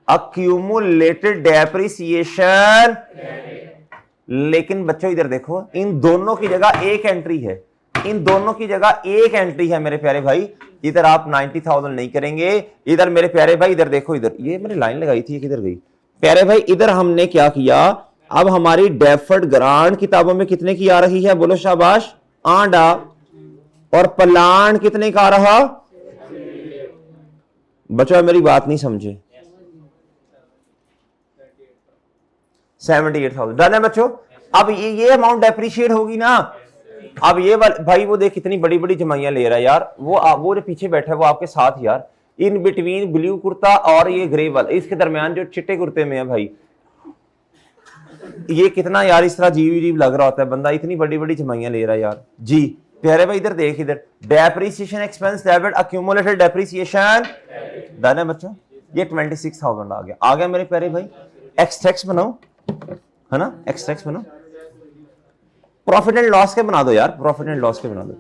accumulated depreciation. लेकिन बच्चों इधर देखो, इन दोनों की जगह एक एंट्री है, इन दोनों की जगह एक एंट्री है मेरे प्यारे भाई। इधर आप 90,000 नहीं करेंगे, इधर मेरे प्यारे भाई इधर देखो, इधर ये मैंने लाइन लगाई थी, किधर गई प्यारे भाई, इधर हमने क्या किया, अब हमारी डेफर्ड ग्रांट किताबों में कितने की आ रही है, बोलो शाबाश, आंडा, और प्लान कितने का आ रहा बच्चों, मेरी बात नहीं समझे, 78,000 डन है बच्चों। अब ये अमाउंट डेप्रिशिएट होगी ना। अब ये भाई वो देख कितनी बड़ी बड़ी जमाइयां ले रहा है यार, वो जो पीछे बैठा है वो आपके साथ यार, इन बिटवीन ब्लू कुर्ता और ये ग्रे वाला, इसके दरमियान जो चिट्टे कुर्ते में है भाई, ये कितना यार इस तरह जीव जीव लग रहा होता है बंदा, इतनी बड़ी बड़ी जमाइयां ले रहा है यार जी। प्यारे भाई इधर देख, इधर depreciation expense debit accumulated depreciation done है बच्चों। ये 26,000 आ गया मेरे प्यारे भाई। एक्सट्रैक्ट्स बनाओ, है ना, एक्सट्रैक्ट्स बनाओ, प्रॉफिट एंड लॉस के बना दो यार, प्रॉफिट एंड लॉस के बना दो।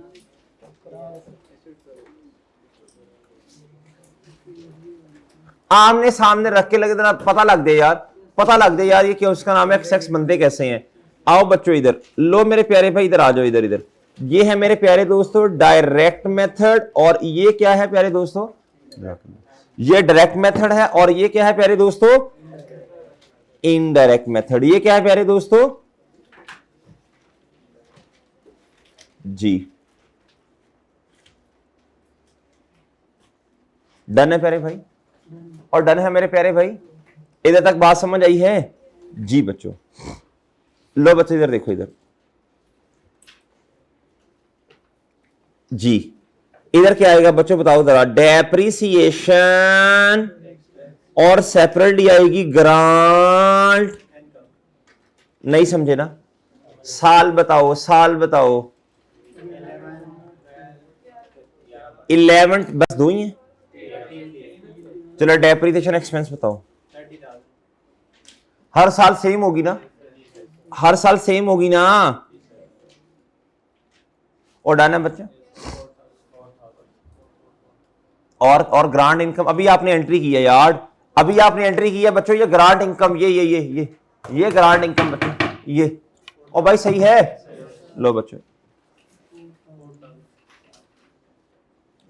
आमने सामने रख के लगे देना, पता लग दे यार, पता लग दे यार, ये क्या उसका नाम है, एक्सट्रैक्ट्स बनते कैसे हैं। आओ बच्चों इधर लो मेरे प्यारे भाई, इधर आ जाओ, इधर इधर। ये है मेरे प्यारे दोस्तों डायरेक्ट मेथड, और ये क्या है प्यारे दोस्तों, ये डायरेक्ट मेथड है, और ये क्या है प्यारे दोस्तों, इनडायरेक्ट मेथड। ये क्या है प्यारे दोस्तों जी, डन है प्यारे भाई, और डन है मेरे प्यारे भाई। इधर तक बात समझ आई है जी बच्चों। लो बच्चे इधर देखो, इधर जी, इधर क्या आएगा बच्चों बताओ जरा, डेप्रिसिएशन और सेपरेटली आएगी ग्रांट। नहीं समझे ना, साल बताओ, साल बताओ, 11 बस दो ही है। चलो डेप्रिसिएशन एक्सपेंस बताओ, हर साल सेम होगी ना, हर साल सेम होगी ना, और डन है बच्चे। और ग्रांट इनकम अभी आपने एंट्री की है यार, अभी आपने एंट्री की है बच्चों, ये ग्रांट इनकम, ये ग्रांट इनकम बच्चों, ये, और भाई सही है। लो बच्चों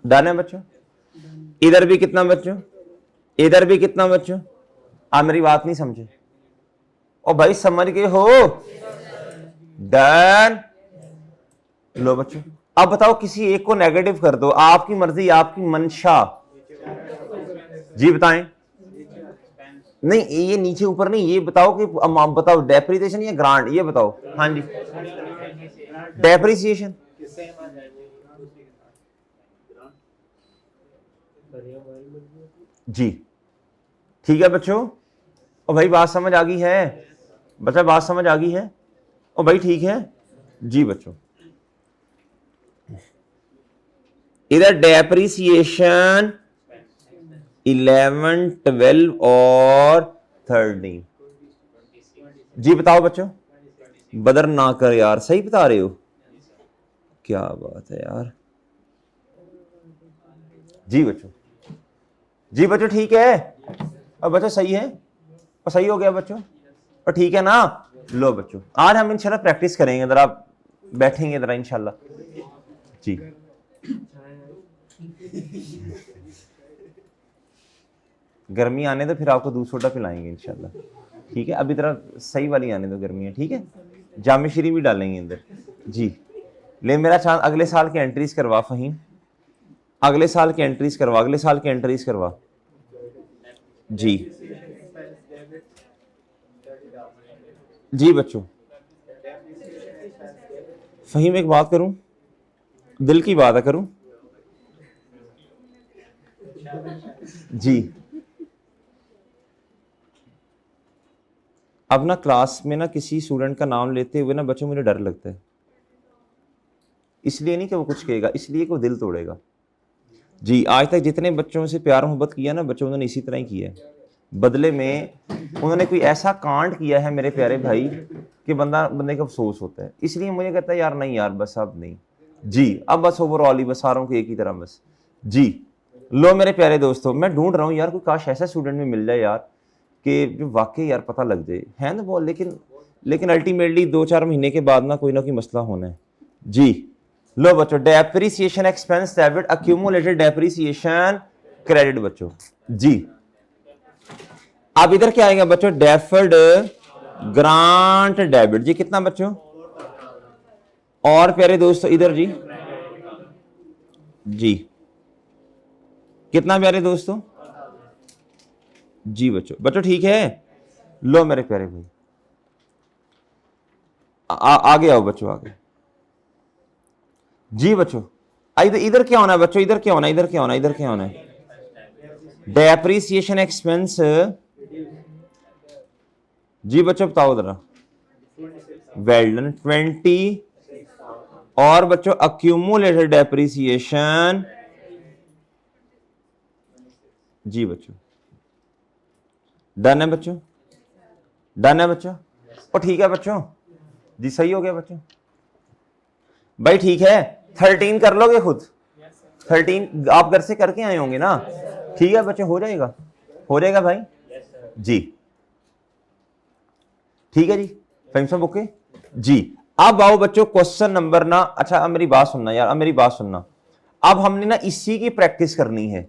डन है बच्चों। इधर भी कितना बच्चों, इधर भी कितना बच्चों, आप मेरी बात नहीं समझे, और भाई समझ गए हो, डन। लो बच्चों अब बताओ, किसी एक को नेगेटिव कर दो, आपकी मर्जी, आपकी मंशा जी, बताएं। नहीं ये नीचे ऊपर नहीं, ये बताओ कि बताओ डेप्रिसिएशन या ग्रांट, ये बताओ। हाँ जी, डेप्रिसिएशन जी, ठीक है बच्चों। और भाई बात समझ आ गई है बच्चा, बात समझ आ गई है, और भाई ठीक है जी बच्चों। इधर डेप्रिसिएशन 11, 12 और 13, जी बताओ बच्चों। बदर ना कर यार, सही बता रहे हो, क्या बात है यार। जी बच्चों, जी बच्चों ठीक है। अब बच्चों सही है, और सही हो गया बच्चों, और ठीक है ना। लो बच्चों, आज हम इंशाल्लाह प्रैक्टिस करेंगे, जरा बैठेंगे जरा इंशाल्लाह। जी गर्मी आने दो, फिर आपको दूध सोडा पिलाएंगे इंशाल्लाह, ठीक है। अभी तरह सही वाली आने दो गर्मी है, ठीक है। जामे श्री भी डालेंगे अंदर। जी ले मेरा चांद, अगले साल की एंट्रीज करवा फहीम, अगले साल की एंट्रीज करवा, अगले साल की एंट्रीज करवा। जी जी बच्चों, फहीम एक बात करूं, दिल की बात है करूं। जी अब ना क्लास में ना किसी स्टूडेंट का नाम लेते हुए ना बच्चों मुझे डर लगता है, इसलिए नहीं कि वो कुछ कहेगा, इसलिए कि वो दिल तोड़ेगा। जी आज तक जितने बच्चों से प्यार मोहब्बत किया ना बच्चों, उन्होंने इसी तरह ही किया है। बदले में उन्होंने कोई ऐसा कांड किया है मेरे प्यारे भाई कि बंदे को अफसोस होता है, इसलिए मुझे कहता है यार नहीं यार बस अब नहीं। जी अब बस ओवरऑल ही बस सारों को एक ही तरह बस। जी लो मेरे प्यारे दोस्तों, मैं ढूंढ रहा हूँ यार कोई काश ऐसा स्टूडेंट में मिल जाए यार कि जो वाकई यार पता लग जाए है ना वो, लेकिन अल्टीमेटली 2-4 महीने के बाद ना कोई मसला होना है। जी लो बच्चों, depreciation expense debit, accumulated depreciation credit बच्चों। जी अब इधर क्या आएगा बच्चों, डेफर्ड ग्रांट डेबिट। जी कितना बच्चों, और प्यारे दोस्तों इधर जी, जी कितना प्यारे दोस्तों। जी बच्चों, बच्चों ठीक है। लो मेरे प्यारे भाई, आगे आओ बच्चों आगे। जी बच्चों इधर इधर क्या होना है बच्चों, इधर क्या होना है, इधर क्या होना है, इधर क्या होना है, डेप्रिसिएशन एक्सपेंस। जी बच्चों बताओ जरा, वेल डन 20, और बच्चों अक्यूमुलेटेड डेप्रिसिएशन। जी बच्चों डन है बच्चों, डन है बच्चों, और ठीक है बच्चों। जी सही हो गया बच्चों, भाई ठीक है। 13 कर लोगे खुद, 13 आप घर से करके आए होंगे ना, ठीक है बच्चों हो जाएगा, हो जाएगा भाई। जी ठीक है जी, फैमसा बुके। जी अब आओ बच्चों क्वेश्चन नंबर ना, अच्छा अब मेरी बात सुनना यार, अब मेरी बात सुनना। अब हमने ना इसी की प्रैक्टिस करनी है।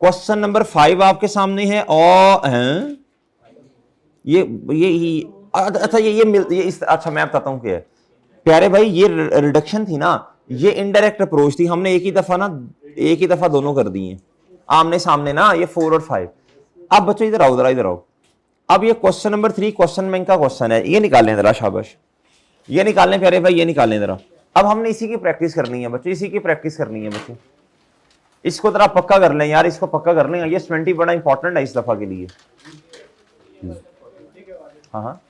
क्वेश्चन नंबर 5 आपके सामने है, और हैं? ये अच्छा ये इस, अच्छा मैं बताता हूं क्या है प्यारे भाई, ये रिडक्शन थी ना, ये इनडायरेक्ट अप्रोच थी, हमने एक ही दफा दोनों कर दी हैं आमने सामने ना, ये 4 और 5। अब बच्चों इधर आओ, जरा इधर आओ। अब ये क्वेश्चन नंबर 3 क्वेश्चन बैंक का क्वेश्चन है, ये निकालें जरा, शाबाश ये निकालें प्यारे भाई, ये निकालें जरा। अब हमने इसी की प्रैक्टिस करनी है बच्चों, इसी की प्रैक्टिस करनी है बच्चों, इसको जरा पक्का कर लें यार, इसको पक्का कर लें, ये 20 बड़ा इंपॉर्टेंट है इस दफा के लिए। हाँ हाँ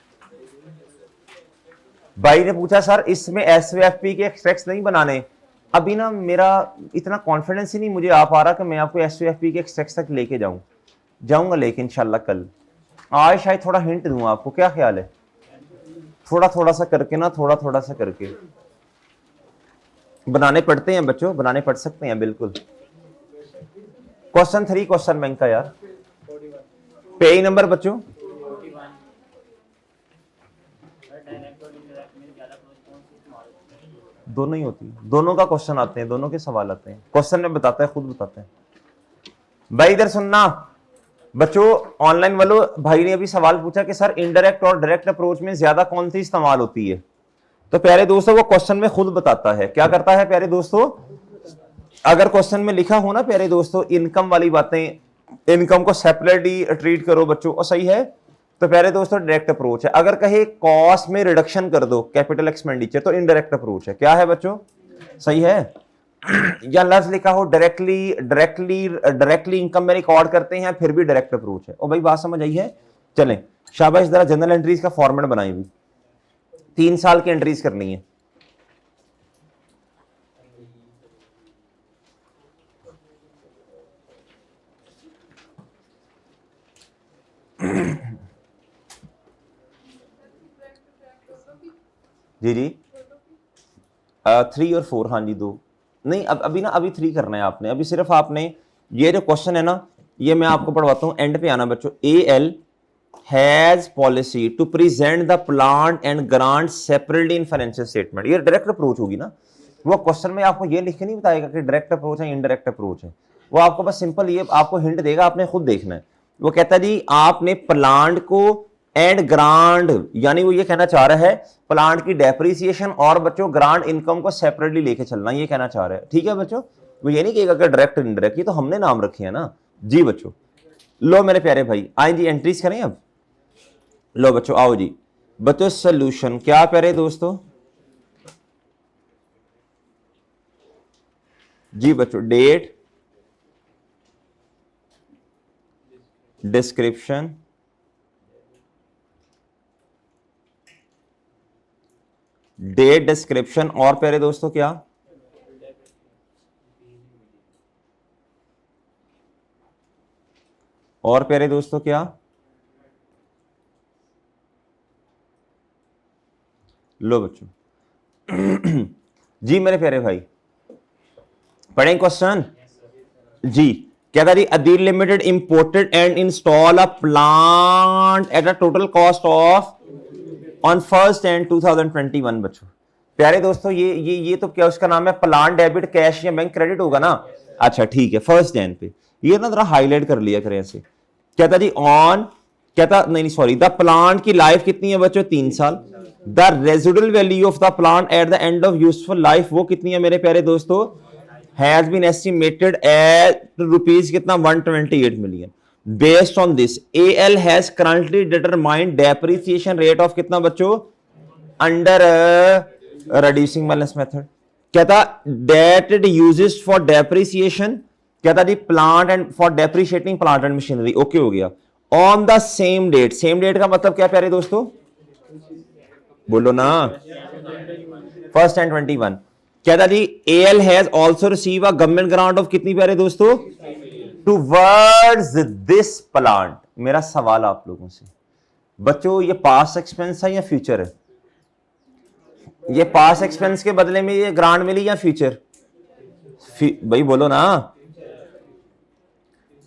भाई ने पूछा सर इसमें एसवीएफपी के एक्सट्रैक्ट्स नहीं बनाने, अभी ना मेरा इतना कॉन्फिडेंस ही नहीं मुझे आ पा रहा कि मैं आपको एसवीएफपी के एक्सट्रैक्ट्स तक लेके जाऊंगा, लेकिन इंशाल्लाह कल आज शायद थोड़ा हिंट दूं आपको, क्या ख्याल है, थोड़ा थोड़ा सा करके ना, थोड़ा थोड़ा सा करके बनाने पड़ते हैं बच्चों, बनाने पड़ सकते हैं बिल्कुल। क्वेश्चन 3 क्वेश्चन बैंक का यार, पेज नंबर बच्चों, दोनों ही होती है, दोनों का क्वेश्चन आते हैं, दोनों के सवाल आते हैं, क्वेश्चन में बताता है, खुद बताते हैं। भाई इधर सुनना बच्चों, ऑनलाइन वालों, भाई ने अभी सवाल पूछा कि सर इनडायरेक्ट और डायरेक्ट अप्रोच में ज्यादा कौन सी इस्तेमाल होती है, तो प्यारे दोस्तों वो क्वेश्चन में खुद बताता है, क्या करता है प्यारे दोस्तों, अगर क्वेश्चन में लिखा हो ना प्यारे दोस्तों इनकम वाली बातें, इनकम को सेपरेटली ट्रीट करो बच्चों, और सही है, तो प्यारे दोस्तों डायरेक्ट अप्रोच है। अगर कहे कॉस्ट में रिडक्शन कर दो कैपिटल एक्सपेंडिचर, तो इनडायरेक्ट अप्रोच है, क्या है बच्चों, सही है। या लफ्ज लिखा हो डायरेक्टली इनकम में रिकॉर्ड करते हैं, फिर भी डायरेक्ट अप्रोच है। और भाई बात समझ आई है, चलें शाबाश, जरा जनरल एंट्रीज का फॉर्मेट बनाई हुई, 3 साल की एंट्रीज करनी है। जी जी 3 और 4, हाँ जी 2 नहीं, अब अभी ना अभी 3 करना है आपने, अभी सिर्फ आपने ये जो क्वेश्चन है ना ये मैं आपको पढ़वाता हूँ, एंड पे आना बच्चों। AL has policy to present the plant and grant separately in financial statement. ये डायरेक्ट अप्रोच होगी ना, वो क्वेश्चन में आपको ये लिख के नहीं बताएगा कि डायरेक्ट अप्रोच है इनडायरेक्ट अप्रोच है, वो आपको बस सिंपल ये आपको हिंट देगा, आपने खुद देखना है। वो कहता है जी आपने प्लांट को एंड ग्रांट, यानी वो ये कहना चाह रहा है प्लांट की डेप्रिसिएशन और बच्चों ग्रांट इनकम को सेपरेटली लेके चलना, ये कहना चाह रहा है। ठीक है बच्चों, वो ये नहीं कहेगा कि डायरेक्ट इनडायरेक्ट, ये तो हमने नाम रखे हैं ना जी बच्चों। लो मेरे प्यारे भाई आए जी, एंट्रीज करें अब। लो बच्चों आओ जी बच्चों, सोल्यूशन क्या प्यारे दोस्तों जी बच्चों, डेट, डिस्क्रिप्शन, डेट डिस्क्रिप्शन और प्यारे दोस्तों क्या, और प्यारे दोस्तों क्या, लो बच्चों जी मेरे प्यारे भाई पढ़ें क्वेश्चन जी। क्या था जी, Adeel limited imported and install a plant at a total cost of on 1 January 2021 बच्चों। प्यारे दोस्तों ये तो क्या उसका नाम है, प्लांट डेबिट कैश या बैंक क्रेडिट होगा ना। अच्छा ठीक है 1 जनवरी पे, ये ना जरा हाईलाइट कर लिया करें ऐसे। क्या था जी ऑन, क्या था नहीं सॉरी, द प्लांट की लाइफ कितनी है बच्चों 3 साल। The residual value of the plant at the end of useful life वो कितनी है मेरे प्यारे दोस्तों, has been estimated at rupees कितना 128 मिलियन। Based on this AL has currently determined depreciation rate of कितना बच्चों, अंडर रिड्यूसिंग बैलेंस मेथड। क्या था that it uses for depreciation, क्या था जी plant and for depreciating plant and machinery, okay हो गया। On the same date, same date का मतलब क्या प्यारे दोस्तों, बोलो ना 1 जनवरी 2021। क्या था जी AL has also receive a government grant of कितनी प्यारे दोस्तों, टुवर्ड्स दिस प्लांट। मेरा सवाल आप लोगों से बच्चों, ये पास्ट एक्सपेंस है या फ्यूचर है, ये पास्ट एक्सपेंस के बदले में ये ग्रांट मिली या फ्यूचर, भाई बोलो ना,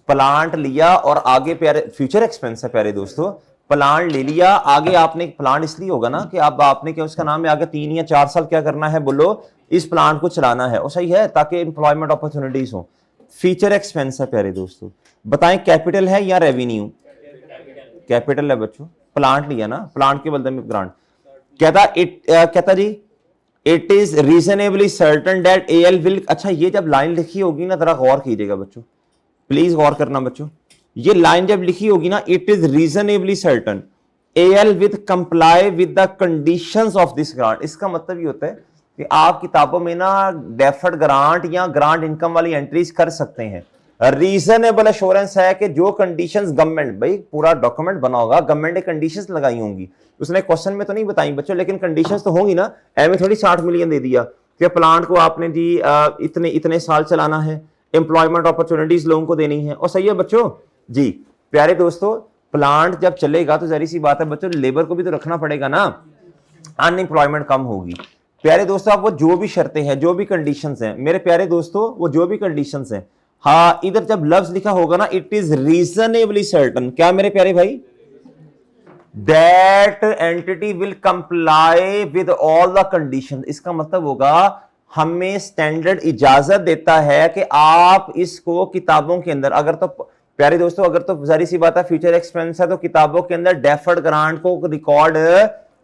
प्लांट लिया और आगे प्यारे फ्यूचर एक्सपेंस है प्यारे दोस्तों, प्लांट ले लिया आगे आपने, प्लांट इसलिए होगा ना कि अब आपने क्या उसका नाम है आगे 3 या 4 साल क्या करना है, बोलो इस प्लांट को चलाना है, और सही है ताकि इंप्लॉयमेंट अपॉर्चुनिटीज हो। फ्यूचर एक्सपेंस है प्यारे दोस्तों, बताएं कैपिटल है या रेवेन्यू, कैपिटल है बच्चों, प्लांट लिया ना, प्लांट के बदले में ग्रांट। कहता जी it is reasonably certain that AL will, अच्छा ये जब लाइन लिखी होगी ना जरा गौर कीजिएगा बच्चों, प्लीज गौर करना बच्चों, ये लाइन जब लिखी होगी ना, it is reasonably certain AL with comply with the conditions of this grant. इसका मतलब ये होता है कि आप किताबों में ना डेफर्ड ग्रांट या ग्रांट इनकम वाली एंट्रीज कर सकते हैं। रीजनेबल एश्योरेंस है कि जो कंडीशंस गवर्नमेंट, भाई पूरा डॉक्यूमेंट बना होगा, गवर्नमेंट ने कंडीशंस लगाई होंगी, उसने क्वेश्चन में तो नहीं बताई बच्चों, लेकिन कंडीशंस तो होंगी ना, एम थोड़ी 60 मिलियन दे दिया कि प्लांट को आपने जी इतने इतने साल चलाना है, एम्प्लॉयमेंट अपॉर्चुनिटीज लोगों को देनी है, और सही है बच्चों जी। प्यारे दोस्तों प्लांट जब चलेगा तो जारी सी बात है बच्चों लेबर को भी तो रखना पड़ेगा ना, अनएम्प्लॉयमेंट कम होगी। प्यारे दोस्तों आप वो जो भी शर्तें हैं, जो भी कंडीशंस हैं मेरे प्यारे दोस्तों, वो जो भी कंडीशंस हैं, हाँ इधर जब लफ्ज लिखा होगा ना इट इज रीजनेबली सर्टन, क्या मेरे प्यारे भाई, that entity will comply with all the condition. इसका मतलब होगा हमें स्टैंडर्ड इजाजत देता है कि आप इसको किताबों के अंदर, अगर तो प्यारे दोस्तों अगर तो जारी सी बात है फ्यूचर एक्सपेंस है तो किताबों के अंदर डेफर्ड ग्रांट को रिकॉर्ड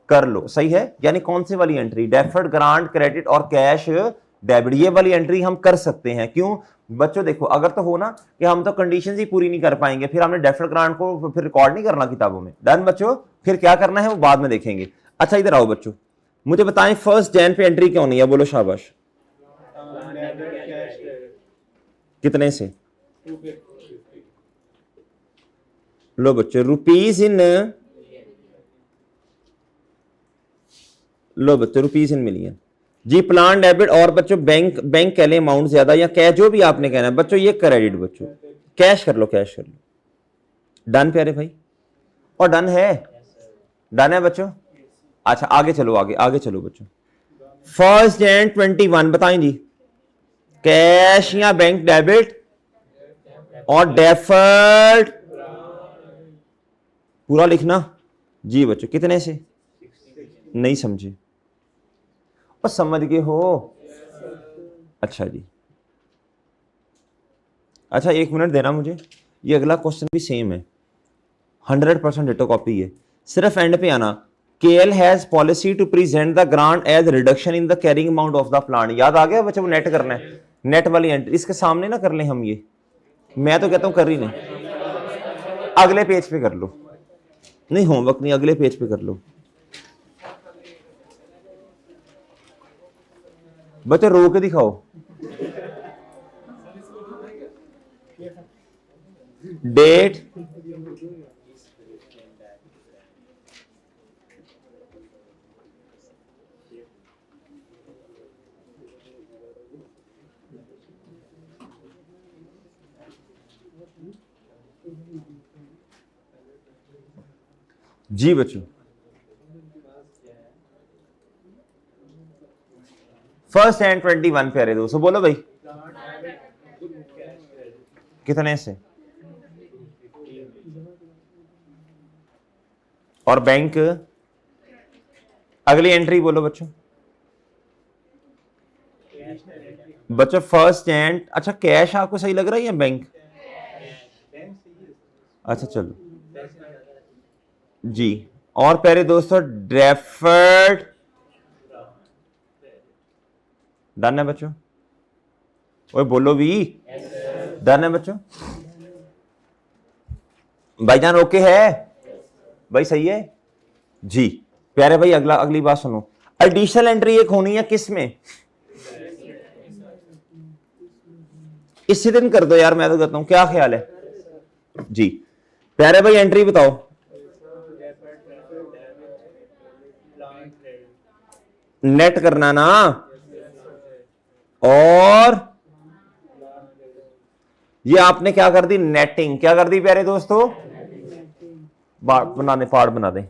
कर लो, सही है। यानी कौन सी वाली एंट्री, डेफर्ड ग्रांट क्रेडिट और कैश डेबिट, ये वाली एंट्री हम कर सकते हैं। क्यों बच्चों देखो, अगर तो हो ना कि हम तो कंडीशंस ही पूरी नहीं कर पाएंगे, फिर हमने डेफर्ड ग्रांट को फिर रिकॉर्ड नहीं करना किताबों में, डन बच्चों, फिर क्या करना है वो बाद में देखेंगे। अच्छा इधर आओ बच्चों, मुझे बताएं 1 जनवरी पे एंट्री क्यों नहीं है, बोलो शाबाश, कितने से, लो बच्चों रुपीज इन, लो बच्चों रुपीज इन मिलियन जी। प्लान डेबिट और बच्चों बैंक कह लें अमाउंट ज्यादा या कैश, जो भी आपने कहना है बच्चों, ये क्रेडिट बच्चों, कैश कर लो, कैश कर लो, डन प्यारे भाई, और डन है, डन है बच्चों अच्छा आगे चलो, आगे आगे चलो बच्चों। फर्स्ट एंड 21 बताएं जी, कैश या बैंक डेबिट और डेफर्ड, पूरा लिखना जी बच्चों। कितने से? नहीं समझे और समझ गए हो? अच्छा जी, अच्छा 1 मिनट देना मुझे। ये अगला क्वेश्चन भी सेम है, 100% डिटो कॉपी है। सिर्फ एंड पे आना, KL has policy to present the grant as reduction in the carrying amount of the plan. याद आ गया बच्चों? नेट करना है, नेट वाली एंट्री इसके सामने ना कर लें हम। ये मैं तो कहता हूं कर ही नहीं, अगले पेज पे कर लो। नहीं होमवर्क नहीं, अगले पेज पे कर लो बच्चे, रो के दिखाओ। डेट, जी बच्चों। फर्स्ट एंड 21 प्यारे दोस्तों, बोलो भाई कितने से? और बैंक, अगली एंट्री बोलो बच्चों। बच्चों फर्स्ट एंड, अच्छा कैश आपको सही लग रहा है या बैंक? अच्छा चलो जी। और प्यारे दोस्तों डेफर्ड, डन है बच्चों? ओए बोलो भी, डन है बच्चों? भाईजान ओके है? भाई सही है जी। प्यारे भाई अगला, अगली बात सुनो। एडिशनल एंट्री एक होनी है किस में? इसी दिन कर दो यार, मैं तो कहता हूं, क्या ख्याल है जी? प्यारे भाई एंट्री बताओ। नेट करना ना, और ये आपने क्या कर दी? नेटिंग। क्या कर दी प्यारे दोस्तों? बनाने पार्ट बना दें।